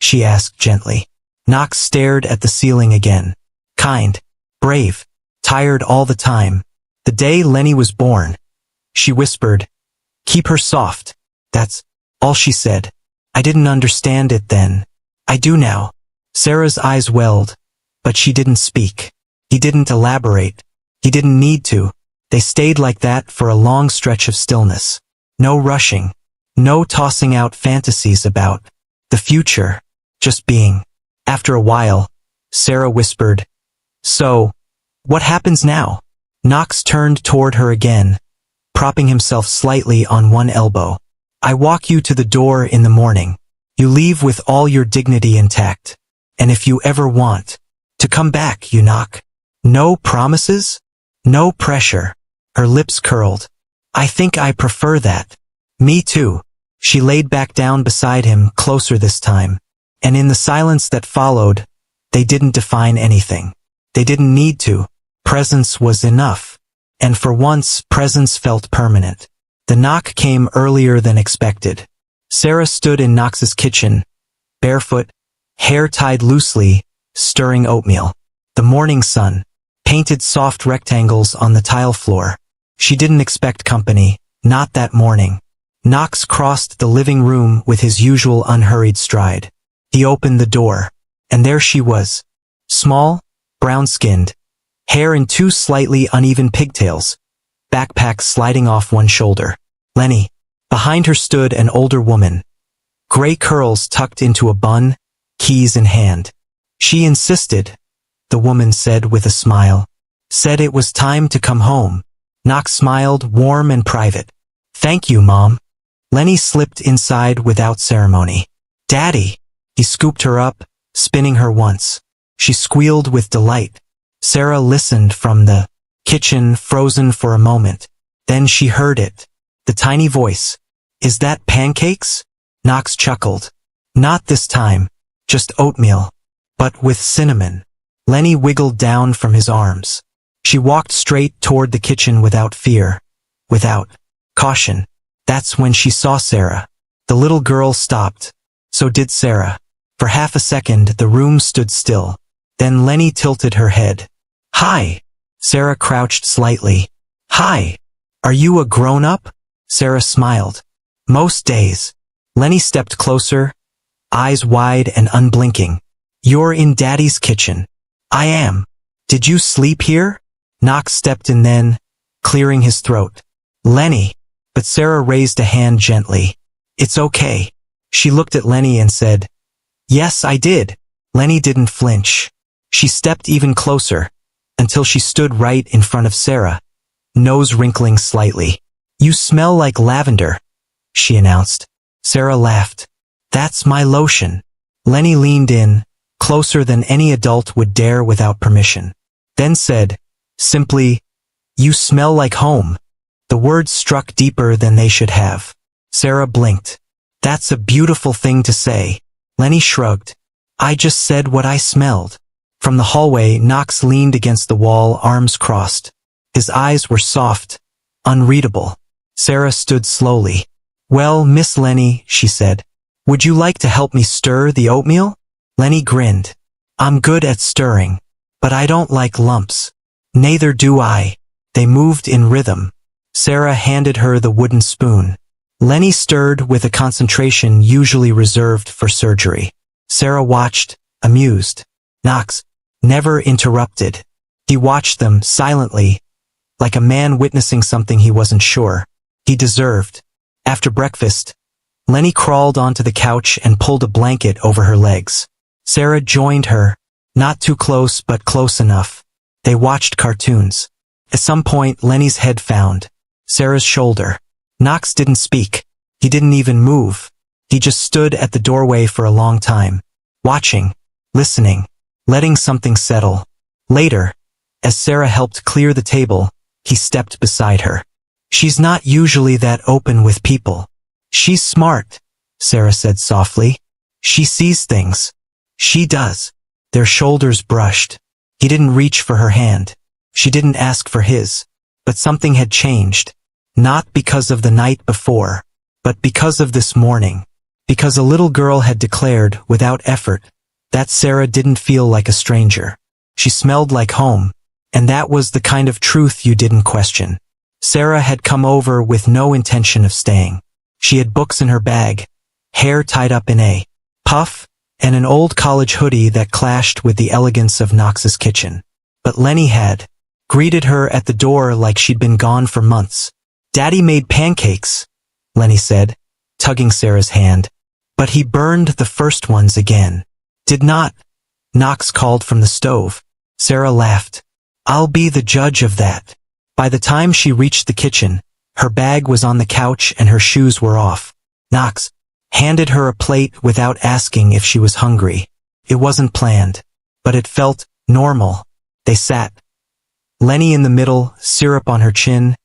She asked gently. Knox stared at the ceiling again. Kind, brave, tired all the time. The day Lenny was born. She whispered, keep her soft. That's all she said. I didn't understand it then. I do now. Sarah's eyes welled, but she didn't speak. He didn't elaborate. He didn't need to. They stayed like that for a long stretch of stillness. No rushing. No tossing out fantasies about the future. Just being. After a while, Sarah whispered, so, what happens now? Knox turned toward her again, propping himself slightly on one elbow. I walk you to the door in the morning. You leave with all your dignity intact. And if you ever want to come back, you knock. No promises? No pressure. Her lips curled. I think I prefer that. Me too. She laid back down beside him, closer this time. And in the silence that followed, they didn't define anything. They didn't need to. Presence was enough. And for once, presence felt permanent. The knock came earlier than expected. Sarah stood in Knox's kitchen, barefoot, hair tied loosely, stirring oatmeal. The morning sun painted soft rectangles on the tile floor. She didn't expect company, not that morning. Knox crossed the living room with his usual unhurried stride. He opened the door, and there she was. Small, brown-skinned, hair in 2 slightly uneven pigtails, backpack sliding off one shoulder. Lenny. Behind her stood an older woman. Gray curls tucked into a bun, keys in hand. She insisted, the woman said with a smile. Said it was time to come home. Knox smiled, warm and private. Thank you, Mom. Lenny slipped inside without ceremony. Daddy. He scooped her up, spinning her once. She squealed with delight. Sarah listened from the kitchen, frozen for a moment. Then she heard it. The tiny voice. Is that pancakes? Knox chuckled. Not this time. Just oatmeal. But with cinnamon. Lenny wiggled down from his arms. She walked straight toward the kitchen without fear. Without caution. That's when she saw Sarah. The little girl stopped. So did Sarah. For half a second the room stood still. Then Lenny tilted her head. Hi. Sarah crouched slightly. Hi. Are you a grown-up? Sarah smiled. Most days. Lenny stepped closer, eyes wide and unblinking. You're in Daddy's kitchen. I am. Did you sleep here? Knox stepped in then, clearing his throat. Lenny. But Sarah raised a hand gently. It's okay. She looked at Lenny and said, Yes, I did. Lenny didn't flinch. She stepped even closer, until she stood right in front of Sarah, nose wrinkling slightly. "You smell like lavender," she announced. Sarah laughed. "That's my lotion." Lenny leaned in, closer than any adult would dare without permission. Then said, simply, "You smell like home." The words struck deeper than they should have. Sarah blinked. "That's a beautiful thing to say." Lenny shrugged. "I just said what I smelled." From the hallway, Knox leaned against the wall, arms crossed. His eyes were soft, unreadable. Sarah stood slowly. "Well, Miss Lenny," she said, "would you like to help me stir the oatmeal?" Lenny grinned. "I'm good at stirring, but I don't like lumps." "Neither do I." They moved in rhythm. Sarah handed her the wooden spoon. Lenny stirred with a concentration usually reserved for surgery. Sarah watched, amused. Knox never interrupted. He watched them silently, like a man witnessing something he wasn't sure he deserved. After breakfast, Lenny crawled onto the couch and pulled a blanket over her legs. Sarah joined her, not too close but close enough. They watched cartoons. At some point, Lenny's head found Sarah's shoulder. Knox didn't speak. He didn't even move. He just stood at the doorway for a long time, watching, listening, letting something settle. Later, as Sarah helped clear the table, he stepped beside her. "She's not usually that open with people." "She's smart," Sarah said softly. "She sees things." "She does." Their shoulders brushed. He didn't reach for her hand. She didn't ask for his. But something had changed. Not because of the night before, but because of this morning. Because a little girl had declared, without effort, that Sarah didn't feel like a stranger. She smelled like home, and that was the kind of truth you didn't question. Sarah had come over with no intention of staying. She had books in her bag, hair tied up in a puff, and an old college hoodie that clashed with the elegance of Knox's kitchen. But Lenny had greeted her at the door like she'd been gone for months. "Daddy made pancakes," Lenny said, tugging Sarah's hand. "But he burned the first ones again." "Did not," Knox called from the stove. Sarah laughed. "I'll be the judge of that." By the time she reached the kitchen, her bag was on the couch and her shoes were off. Knox handed her a plate without asking if she was hungry. It wasn't planned, but it felt normal. They sat. Lenny in the middle, syrup on her chin,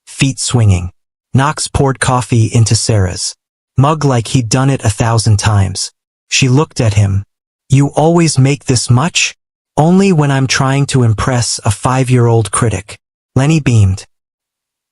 feet swinging. Knox poured coffee into Sarah's mug like he'd done it 1,000 times. She looked at him. "You always make this much?" "Only when I'm trying to impress a 5-year-old critic." Lenny beamed.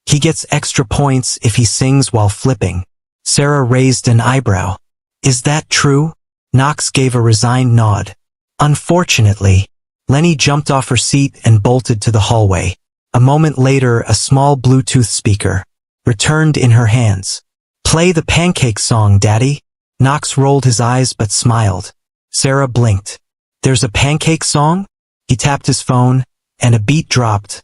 "He gets extra points if he sings while flipping." Sarah raised an eyebrow. "Is that true?" Knox gave a resigned nod. "Unfortunately." Lenny jumped off her seat and bolted to the hallway. A moment later, a small Bluetooth speaker returned in her hands. "Play the pancake song, Daddy." Knox rolled his eyes but smiled. Sarah blinked. "There's a pancake song?" He tapped his phone, and a beat dropped.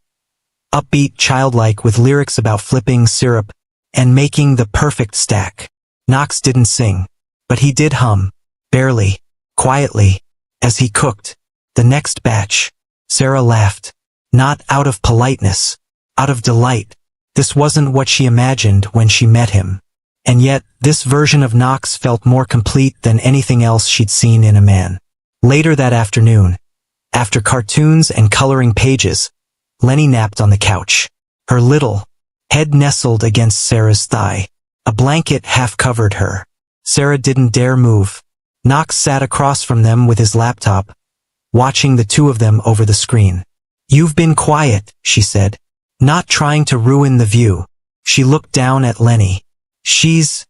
Upbeat, childlike, with lyrics about flipping syrup and making the perfect stack. Knox didn't sing, but he did hum, barely, quietly, as he cooked the next batch. Sarah laughed. Not out of politeness, out of delight. This wasn't what she imagined when she met him. And yet, this version of Knox felt more complete than anything else she'd seen in a man. Later that afternoon, after cartoons and coloring pages, Lenny napped on the couch. Her little head nestled against Sarah's thigh. A blanket half covered her. Sarah didn't dare move. Knox sat across from them with his laptop, watching the two of them over the screen. "You've been quiet," she said, "not trying to ruin the view." She looked down at Lenny. "She's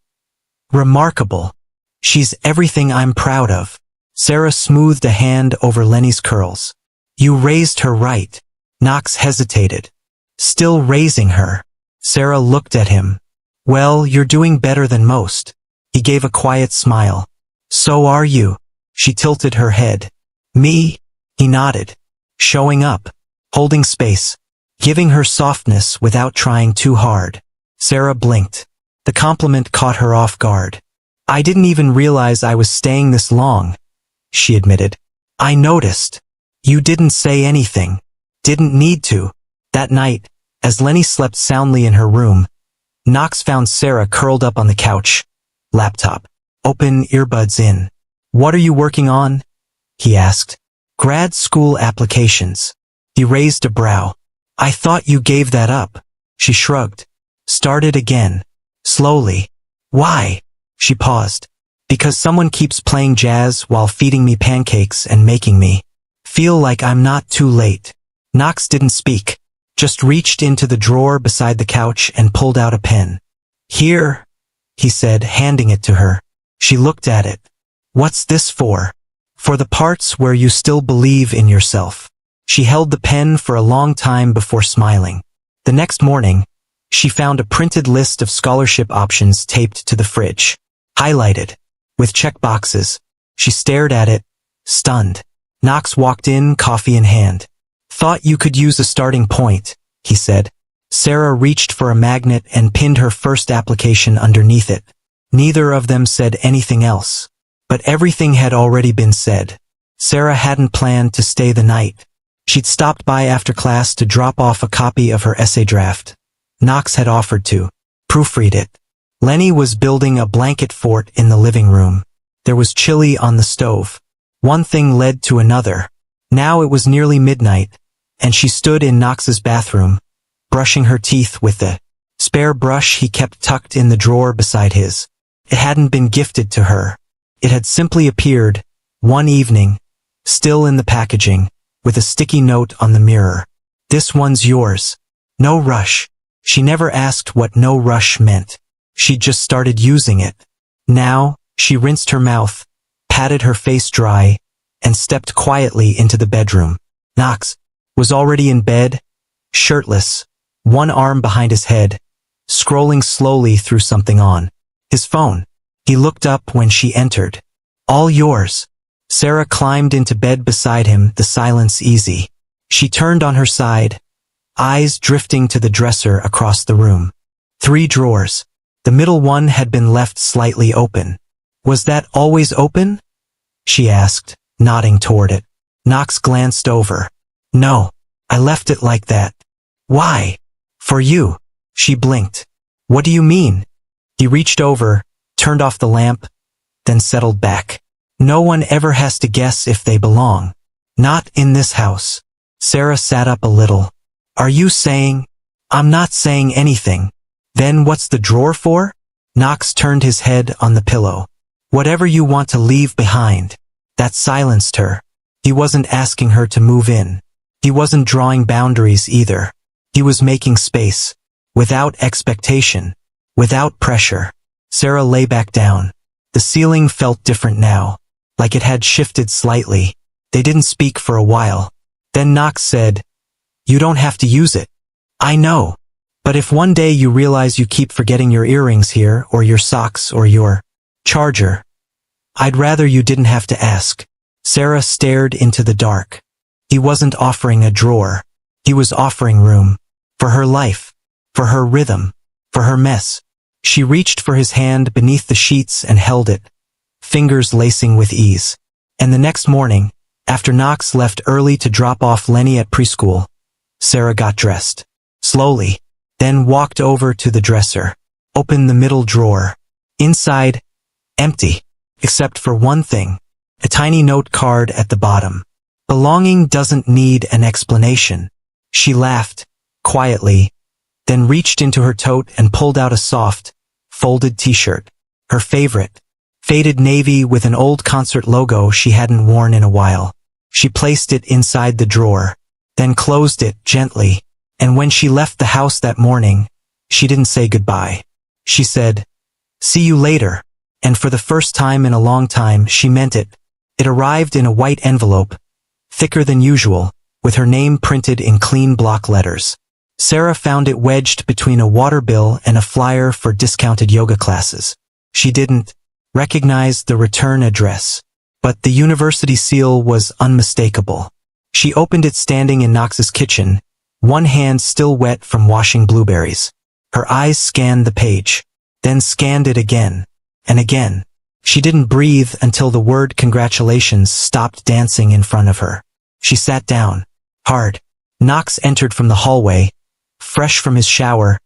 remarkable. She's everything I'm proud of." Sarah smoothed a hand over Lenny's curls. "You raised her right." Knox hesitated. "Still raising her." Sarah looked at him. "Well, you're doing better than most." He gave a quiet smile. "So are you." She tilted her head. "Me?" He nodded. "Showing up, holding space, giving her softness without trying too hard." Sarah blinked. The compliment caught her off guard. "I didn't even realize I was staying this long," she admitted. I noticed. You didn't say anything. Didn't need to. That night, as Lenny slept soundly in her room, Knox found Sarah curled up on the couch. Laptop. Open, earbuds in. What are you working on? He asked. Grad school applications. He raised a brow. I thought you gave that up. She shrugged. Started again. Slowly. Why? She paused. Because someone keeps playing jazz while feeding me pancakes and making me feel like I'm not too late. Knox didn't speak, just reached into the drawer beside the couch and pulled out a pen. Here, he said, handing it to her. She looked at it. What's this for? For the parts where you still believe in yourself. She held the pen for a long time before smiling. The next morning, she found a printed list of scholarship options taped to the fridge. Highlighted, with check boxes. She stared at it, stunned. Knox walked in, coffee in hand. Thought you could use a starting point, he said. Sarah reached for a magnet and pinned her first application underneath it. Neither of them said anything else. But everything had already been said. Sarah hadn't planned to stay the night. She'd stopped by after class to drop off a copy of her essay draft. Knox had offered to proofread it. Lenny was building a blanket fort in the living room. There was chili on the stove. One thing led to another. Now it was nearly midnight, and she stood in Knox's bathroom, brushing her teeth with the spare brush he kept tucked in the drawer beside his. It hadn't been gifted to her. It had simply appeared, one evening, still in the packaging, with a sticky note on the mirror. This one's yours. No rush. She never asked what no rush meant. She just started using it. Now, she rinsed her mouth, patted her face dry, and stepped quietly into the bedroom. Knox was already in bed, shirtless, one arm behind his head, scrolling slowly through something on his phone. He looked up when she entered. All yours. Sarah climbed into bed beside him, the silence easy. She turned on her side, eyes drifting to the dresser across the room. 3 drawers. The middle one had been left slightly open. Was that always open? She asked, nodding toward it. Knox glanced over. No, I left it like that. Why? For you. She blinked. What do you mean? He reached over, turned off the lamp, then settled back. No one ever has to guess if they belong. Not in this house. Sarah sat up a little. Are you saying? I'm not saying anything. Then what's the drawer for? Knox turned his head on the pillow. Whatever you want to leave behind. That silenced her. He wasn't asking her to move in. He wasn't drawing boundaries either. He was making space. Without expectation. Without pressure. Sarah lay back down. The ceiling felt different now. Like it had shifted slightly. They didn't speak for a while. Then Knox said, You don't have to use it. I know. But if one day you realize you keep forgetting your earrings here, or your socks, or your charger, I'd rather you didn't have to ask. Sarah stared into the dark. He wasn't offering a drawer. He was offering room. For her life. For her rhythm. For her mess. She reached for his hand beneath the sheets and held it, fingers lacing with ease. And the next morning, after Knox left early to drop off Lenny at preschool, Sarah got dressed. Slowly. Then walked over to the dresser. Opened the middle drawer. Inside, empty. Except for one thing. A tiny note card at the bottom. Belonging doesn't need an explanation. She laughed, quietly, then reached into her tote and pulled out a soft, folded t-shirt. Her favorite. Faded navy with an old concert logo she hadn't worn in a while. She placed it inside the drawer, then closed it gently. And when she left the house that morning, she didn't say goodbye. She said, See you later. And for the first time in a long time, she meant it. It arrived in a white envelope, thicker than usual, with her name printed in clean block letters. Sarah found it wedged between a water bill and a flyer for discounted yoga classes. She didn't recognize the return address, but the university seal was unmistakable. She opened it standing in Knox's kitchen, one hand still wet from washing blueberries. Her eyes scanned the page, then scanned it again, and again. She didn't breathe until the word congratulations stopped dancing in front of her. She sat down. Hard. Knox entered from the hallway, fresh from his shower,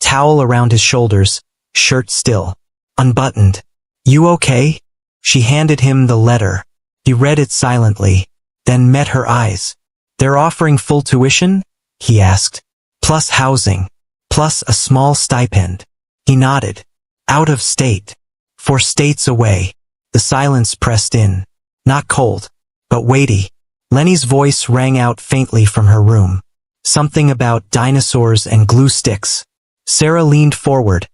towel around his shoulders, shirt still unbuttoned. You okay? She handed him the letter. He read it silently, then met her eyes. They're offering full tuition? He asked. Plus housing. Plus a small stipend. He nodded. Out of state. 4 states away. The silence pressed in. Not cold, but weighty. Lenny's voice rang out faintly from her room. Something about dinosaurs and glue sticks. Sarah leaned forward,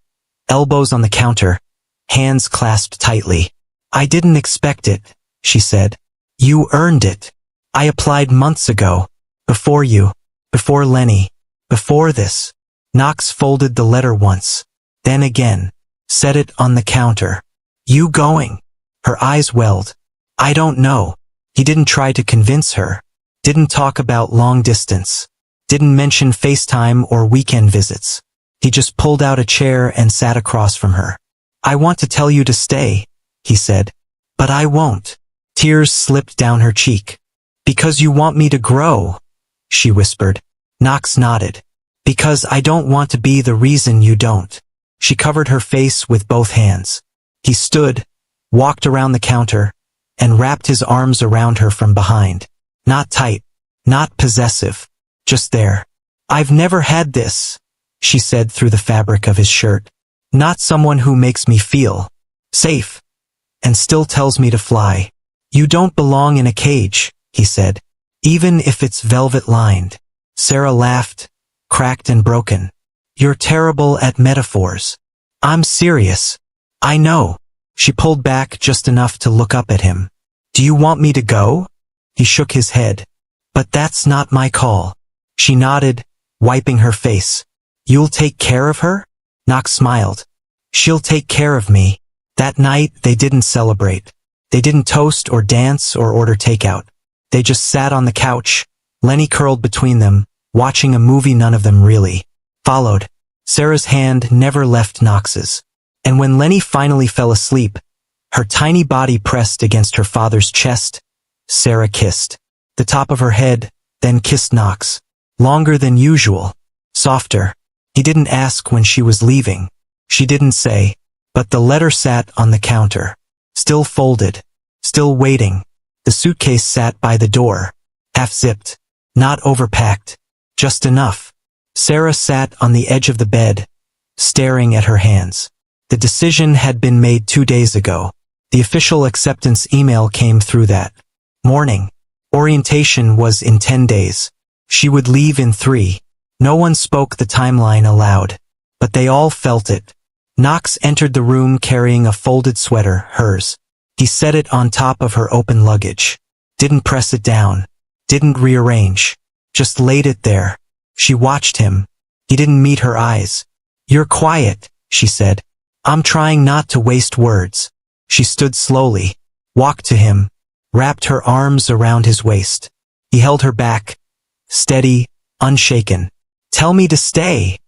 elbows on the counter, hands clasped tightly. I didn't expect it, she said. You earned it. I applied months ago. Before you. Before Lenny. Before this. Knox folded the letter once. Then again. Set it on the counter. You going? Her eyes welled. I don't know. He didn't try to convince her. Didn't talk about long distance. Didn't mention FaceTime or weekend visits. He just pulled out a chair and sat across from her. I want to tell you to stay, he said. But I won't. Tears slipped down her cheek. Because you want me to grow, she whispered. Knox nodded. Because I don't want to be the reason you don't. She covered her face with both hands. He stood, walked around the counter, and wrapped his arms around her from behind. Not tight, not possessive, just there. I've never had this, she said through the fabric of his shirt. Not someone who makes me feel safe and still tells me to fly. You don't belong in a cage, he said, even if it's velvet lined. Sarah laughed, cracked and broken. You're terrible at metaphors. I'm serious. I know. She pulled back just enough to look up at him. Do you want me to go? He shook his head. But that's not my call. She nodded, wiping her face. You'll take care of her? Knox smiled. She'll take care of me. That night they didn't celebrate. They didn't toast or dance or order takeout. They just sat on the couch, Lenny curled between them, watching a movie none of them really followed. Sarah's hand never left Knox's. And when Lenny finally fell asleep, her tiny body pressed against her father's chest, Sarah kissed the top of her head, then kissed Knox. Longer than usual. Softer. He didn't ask when she was leaving. She didn't say. But the letter sat on the counter. Still folded. Still waiting. The suitcase sat by the door. Half-zipped. Not overpacked. Just enough. Sarah sat on the edge of the bed, staring at her hands. The decision had been made 2 days ago. The official acceptance email came through that morning. Orientation was in 10 days. She would leave in 3. No one spoke the timeline aloud, but they all felt it. Knox entered the room carrying a folded sweater, hers. He set it on top of her open luggage. Didn't press it down. Didn't rearrange. Just laid it there. She watched him. He didn't meet her eyes. You're quiet, she said. I'm trying not to waste words. She stood slowly, walked to him, wrapped her arms around his waist. He held her back, steady, unshaken. Tell me to stay,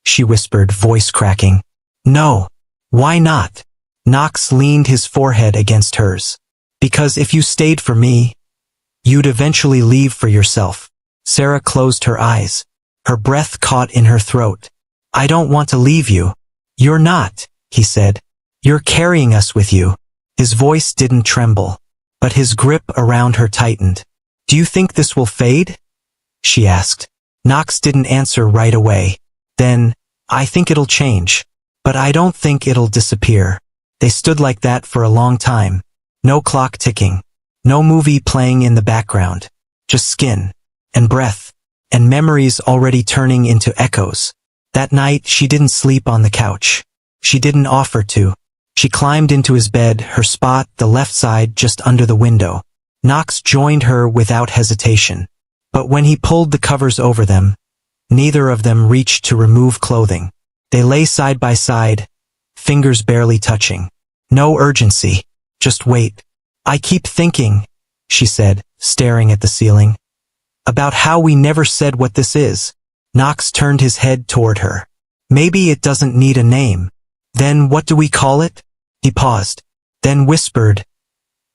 she whispered, voice cracking. No. Why not? Knox leaned his forehead against hers. Because if you stayed for me, you'd eventually leave for yourself. Sarah closed her eyes. Her breath caught in her throat. I don't want to leave you. You're not, he said. You're carrying us with you. His voice didn't tremble, but his grip around her tightened. Do you think this will fade? She asked. Knox didn't answer right away. Then, I think it'll change. But I don't think it'll disappear. They stood like that for a long time. No clock ticking. No movie playing in the background. Just skin. And breath. And memories already turning into echoes. That night she didn't sleep on the couch. She didn't offer to. She climbed into his bed, her spot, the left side just under the window. Knox joined her without hesitation. But when he pulled the covers over them, neither of them reached to remove clothing. They lay side by side, fingers barely touching. No urgency. Just wait. I keep thinking, she said, staring at the ceiling, about how we never said what this is. Knox turned his head toward her. Maybe it doesn't need a name. Then what do we call it? He paused. then whispered,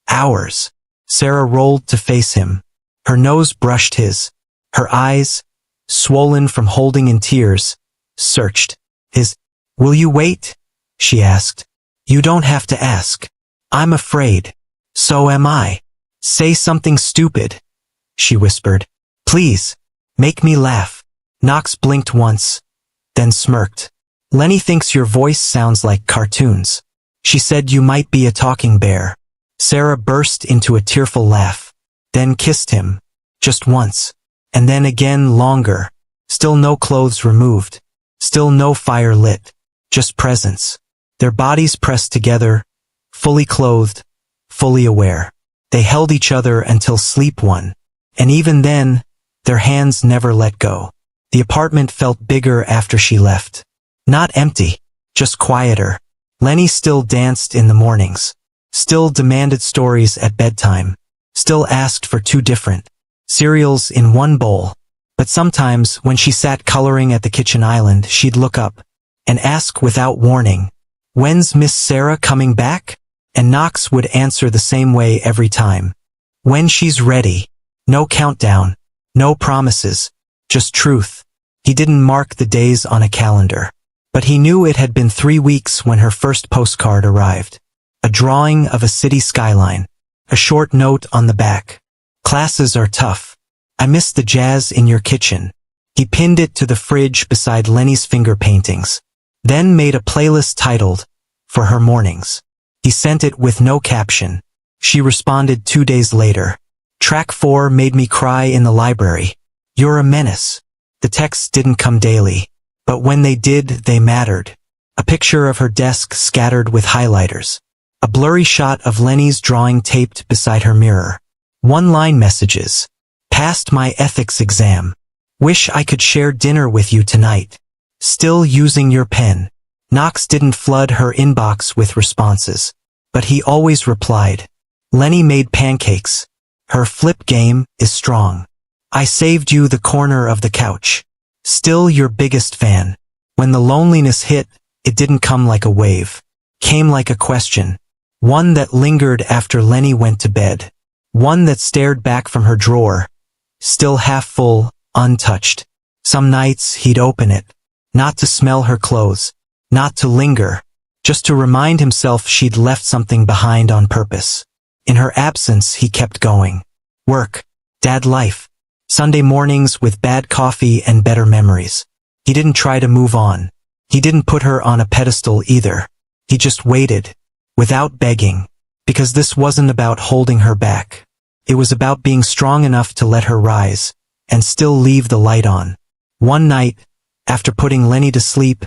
"Ours." Sarah rolled to face him. Her nose brushed his. Her eyes, swollen from holding in tears, searched his. "Will you wait?" she asked. "You don't have to ask. I'm afraid. So am I." "Say something stupid," she whispered. "Please, make me laugh." Knox blinked once, then smirked. "Lenny thinks your voice sounds like cartoons. She said you might be a talking bear." Sarah burst into a tearful laugh, then kissed him, just once, and then again longer. Still no clothes removed, still no fire lit, just presence. Their bodies pressed together, fully clothed, fully aware. They held each other until sleep won, and even then, their hands never let go. The apartment felt bigger after she left. Not empty, just quieter. Lenny still danced in the mornings, still demanded stories at bedtime, still asked for 2 different cereals in one bowl. But sometimes, when she sat coloring at the kitchen island, she'd look up and ask without warning, "When's Miss Sarah coming back?" And Knox would answer the same way every time. "When she's ready." No countdown, no promises, just truth. He didn't mark the days on a calendar, but he knew it had been 3 weeks when her first postcard arrived. A drawing of a city skyline, a short note on the back. "Classes are tough. I miss the jazz in your kitchen." He pinned it to the fridge beside Lenny's finger paintings, then made a playlist titled, "For Her Mornings." He sent it with no caption. She responded 2 days later. "Track 4 made me cry in the library. You're a menace." The texts didn't come daily, but when they did, they mattered. A picture of her desk scattered with highlighters. A blurry shot of Lenny's drawing taped beside her mirror. One-line messages. "Passed my ethics exam. Wish I could share dinner with you tonight. Still using your pen." Knox didn't flood her inbox with responses, but he always replied. "Lenny made pancakes. Her flip game is strong. I saved you the corner of the couch. Still your biggest fan." When the loneliness hit, it didn't come like a wave. Came like a question. One that lingered after Lenny went to bed. One that stared back from her drawer, still half full, untouched. Some nights he'd open it, not to smell her clothes, not to linger, just to remind himself she'd left something behind on purpose. In her absence, he kept going. Work, dad life, Sunday mornings with bad coffee and better memories. He didn't try to move on. He didn't put her on a pedestal either. He just waited, without begging, because this wasn't about holding her back. It was about being strong enough to let her rise, and still leave the light on. One night, after putting Lenny to sleep,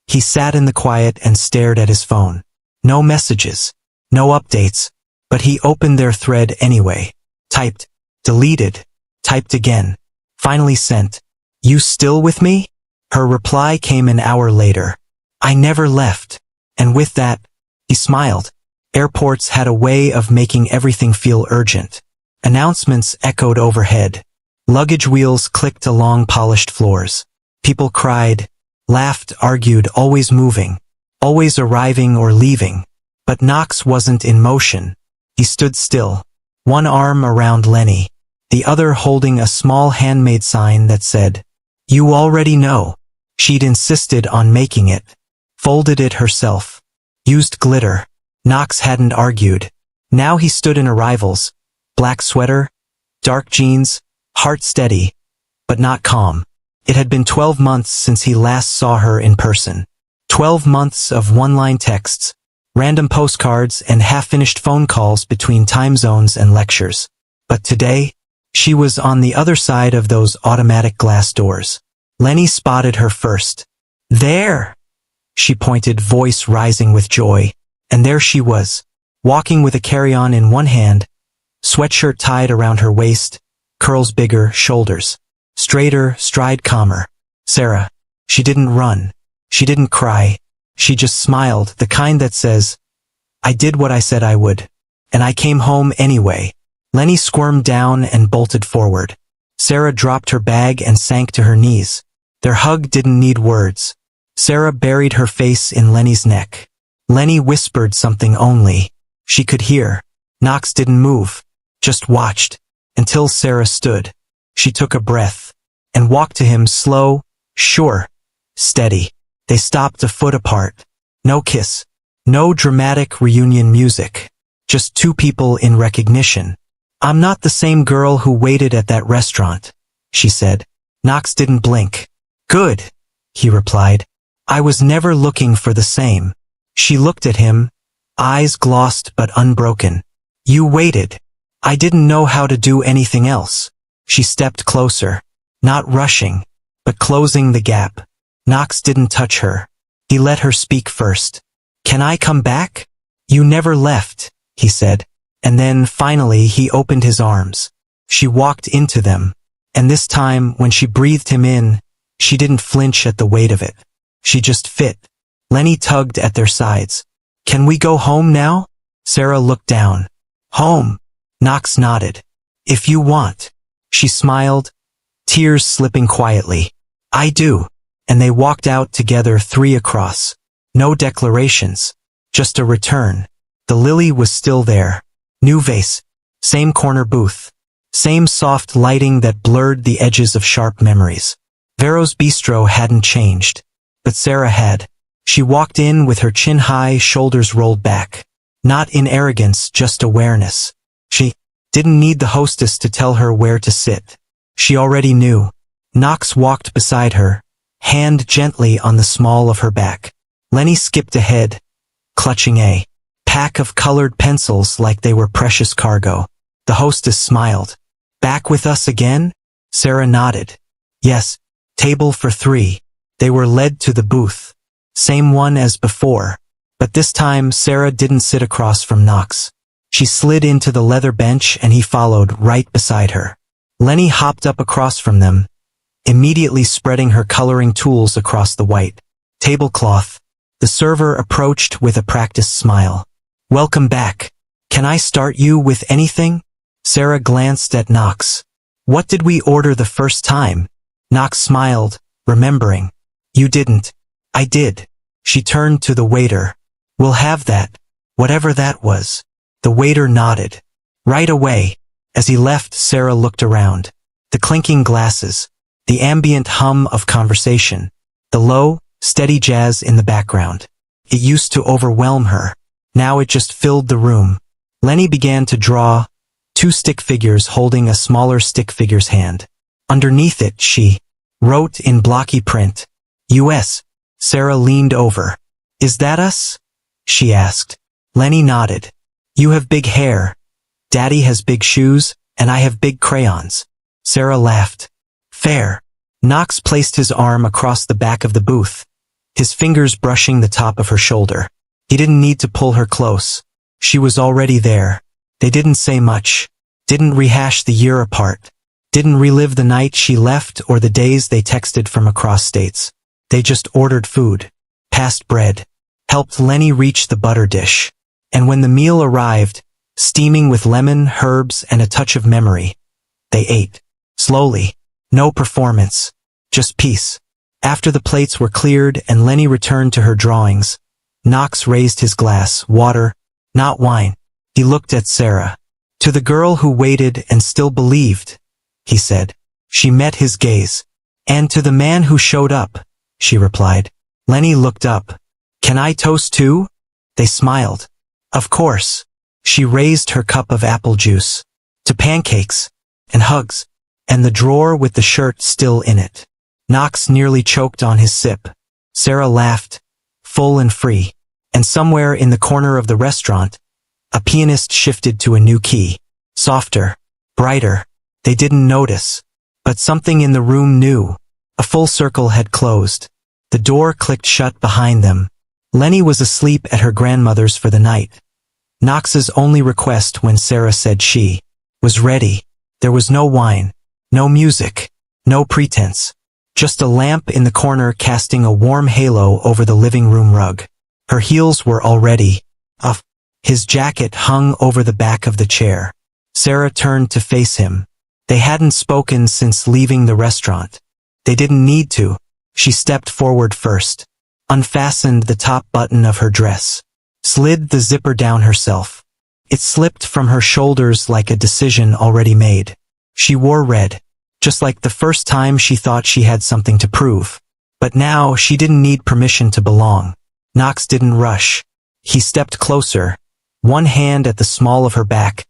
he sat in the quiet and stared at his phone. No messages, no updates, but he opened their thread anyway. Typed, deleted, typed again, finally sent. "You still with me?" Her reply came an hour later. "I never left." And with that, he smiled. Airports had a way of making everything feel urgent. Announcements echoed overhead. Luggage wheels clicked along polished floors. People cried, laughed, argued, always moving, always arriving or leaving. But Knox wasn't in motion. He stood still, one arm around Lenny, the other holding a small handmade sign that said, "You already know." She'd insisted on making it. Folded it herself. Used glitter. Knox hadn't argued. Now he stood in arrivals. Black sweater, dark jeans, heart steady, but not calm. It had been 12 months since he last saw her in person. 12 months of one-line texts, random postcards, and half-finished phone calls between time zones and lectures. But today, she was on the other side of those automatic glass doors. Lenny spotted her first. "There!" She pointed, voice rising with joy. And there she was, walking with a carry-on in one hand, sweatshirt tied around her waist, curls bigger, shoulders straighter, stride calmer. Sarah. She didn't run. She didn't cry. She just smiled, the kind that says, "I did what I said I would. And I came home anyway." Lenny squirmed down and bolted forward. Sarah dropped her bag and sank to her knees. Their hug didn't need words. Sarah buried her face in Lenny's neck. Lenny whispered something only She could hear. Knox didn't move, just watched, until Sarah stood. She took a breath, and walked to him slow, sure, steady. They stopped a foot apart. No kiss. No dramatic reunion music. Just two people in recognition. "I'm not the same girl who waited at that restaurant," she said. Knox didn't blink. "Good," he replied. "I was never looking for the same." She looked at him, eyes glossed but unbroken. "You waited. I didn't know how to do anything else." She stepped closer, not rushing, but closing the gap. Knox didn't touch her. He let her speak first. "Can I come back?" "You never left," he said. And then, finally, he opened his arms. She walked into them. And this time, when she breathed him in, she didn't flinch at the weight of it. She just fit. Lenny tugged at their sides. "Can we go home now?" Sarah looked down. "Home?" Knox nodded. "If you want." She smiled, tears slipping quietly. "I do." And they walked out together, three across. No declarations. Just a return. The lily was still there. New vase. Same corner booth. Same soft lighting that blurred the edges of sharp memories. Vero's bistro hadn't changed. But Sarah had. She walked in with her chin high, shoulders rolled back. Not in arrogance, just awareness. She didn't need the hostess to tell her where to sit. She already knew. Knox walked beside her, hand gently on the small of her back. Lenny skipped ahead, clutching a pack of colored pencils like they were precious cargo. The hostess smiled. "Back with us again?" Sarah nodded. "Yes, table for three." They were led to the booth. Same one as before. But this time Sarah didn't sit across from Knox. She slid into the leather bench and he followed right beside her. Lenny hopped up across from them, immediately spreading her coloring tools across the white tablecloth. The server approached with a practiced smile. "Welcome back. Can I start you with anything?" Sarah glanced at Knox. "What did we order the first time?" Knox smiled, remembering. "You didn't." "I did." She turned to the waiter. "We'll have that, whatever that was." The waiter nodded. Right away. As he left, Sarah looked around. The clinking glasses. The ambient hum of conversation. The low, steady jazz in the background. It used to overwhelm her. Now it just filled the room. Lenny began to draw, two stick figures holding a smaller stick figure's hand. Underneath it, she wrote in blocky print, "US." Sarah leaned over. "Is that us?" she asked. Lenny nodded. "You have big hair. Daddy has big shoes, and I have big crayons." Sarah laughed. "Fair." Knox placed his arm across the back of the booth, his fingers brushing the top of her shoulder. He didn't need to pull her close. She was already there. They didn't say much, didn't rehash the year apart, didn't relive the night she left or the days they texted from across states. They just ordered food, passed bread, helped Lenny reach the butter dish. And when the meal arrived, steaming with lemon, herbs, and a touch of memory, they ate. Slowly. No performance. Just peace. After the plates were cleared and Lenny returned to her drawings, Knox raised his glass, water, not wine. He looked at Sarah. "To the girl who waited and still believed," he said. She met his gaze. "And to the man who showed up," she replied. Lenny looked up. "Can I toast too?" They smiled. "Of course." She raised her cup of apple juice. "To pancakes, and hugs, and the drawer with the shirt still in it." Knox nearly choked on his sip. Sarah laughed, full and free. And somewhere in the corner of the restaurant, a pianist shifted to a new key. Softer, brighter. They didn't notice. But something in the room knew. A full circle had closed. The door clicked shut behind them. Lenny was asleep at her grandmother's for the night. Knox's only request when Sarah said she was ready. There was no wine, no music, no pretense. Just a lamp in the corner casting a warm halo over the living room rug. Her heels were already off. His jacket hung over the back of the chair. Sarah turned to face him. They hadn't spoken since leaving the restaurant. They didn't need to. She stepped forward first, unfastened the top button of her dress, slid the zipper down herself. It slipped from her shoulders like a decision already made. She wore red, just like the first time she thought she had something to prove. But now she didn't need permission to belong. Knox didn't rush. He stepped closer, one hand at the small of her back,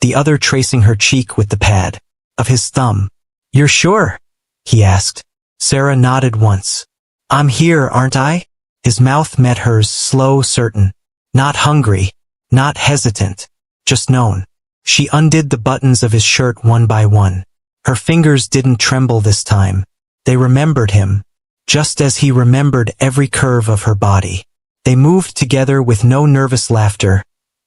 the other tracing her cheek with the pad of his thumb. "You're sure?" he asked. Sarah nodded once. "I'm here, aren't I?" His mouth met hers, slow, certain. Not hungry, not hesitant, just known. She undid the buttons of his shirt one by one. Her fingers didn't tremble this time. They remembered him, just as he remembered every curve of her body. They moved together with no nervous laughter,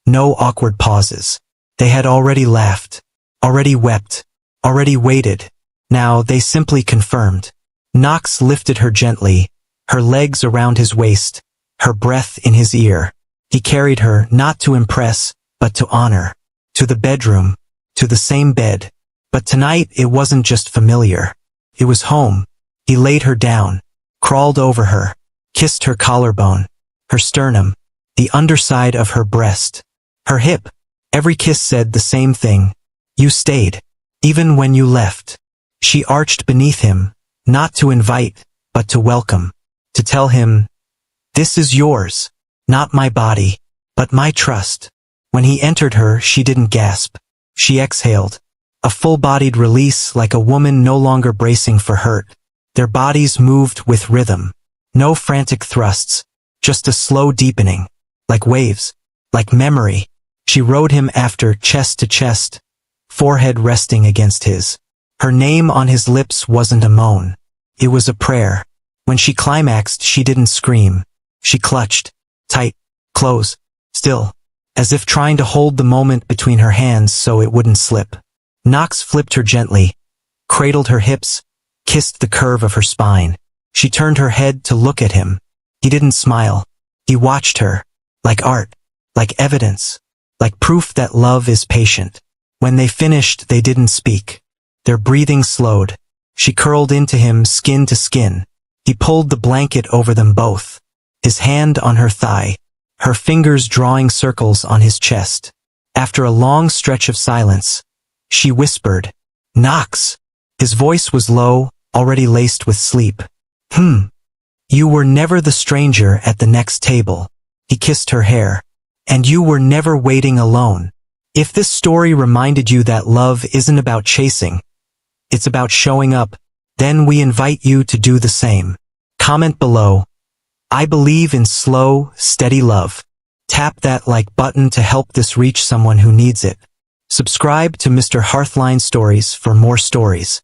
no awkward pauses. They had already laughed, already wept, already waited. Now they simply confirmed. Knox lifted her gently, her legs around his waist, her breath in his ear. He carried her not to impress, but to honor. To the bedroom, to the same bed. But tonight it wasn't just familiar. It was home. He laid her down, crawled over her, kissed her collarbone, her sternum, the underside of her breast, her hip. Every kiss said the same thing. You stayed, even when you left. She arched beneath him, not to invite, but to welcome, to tell him, "This is yours, not my body, but my trust." When he entered her, she didn't gasp. She exhaled, a full-bodied release like a woman no longer bracing for hurt. Their bodies moved with rhythm. No frantic thrusts, just a slow deepening, like waves, like memory. She rode him after, chest to chest, forehead resting against his. Her name on his lips wasn't a moan. It was a prayer. When she climaxed, she didn't scream. She clutched, tight, close, still, as if trying to hold the moment between her hands so it wouldn't slip. Knox flipped her gently, cradled her hips, kissed the curve of her spine. She turned her head to look at him. He didn't smile. He watched her, like art, like evidence, like proof that love is patient. When they finished, they didn't speak. Their breathing slowed. She curled into him, skin to skin. He pulled the blanket over them both, his hand on her thigh, her fingers drawing circles on his chest. After a long stretch of silence, she whispered, "Knox." His voice was low, already laced with sleep. You were never the stranger at the next table." He kissed her hair. "And you were never waiting alone." If this story reminded you that love isn't about chasing, it's about showing up, then we invite you to do the same. Comment below. I believe in slow, steady love. Tap that like button to help this reach someone who needs it. Subscribe to Mr. Hearthline Stories for more stories.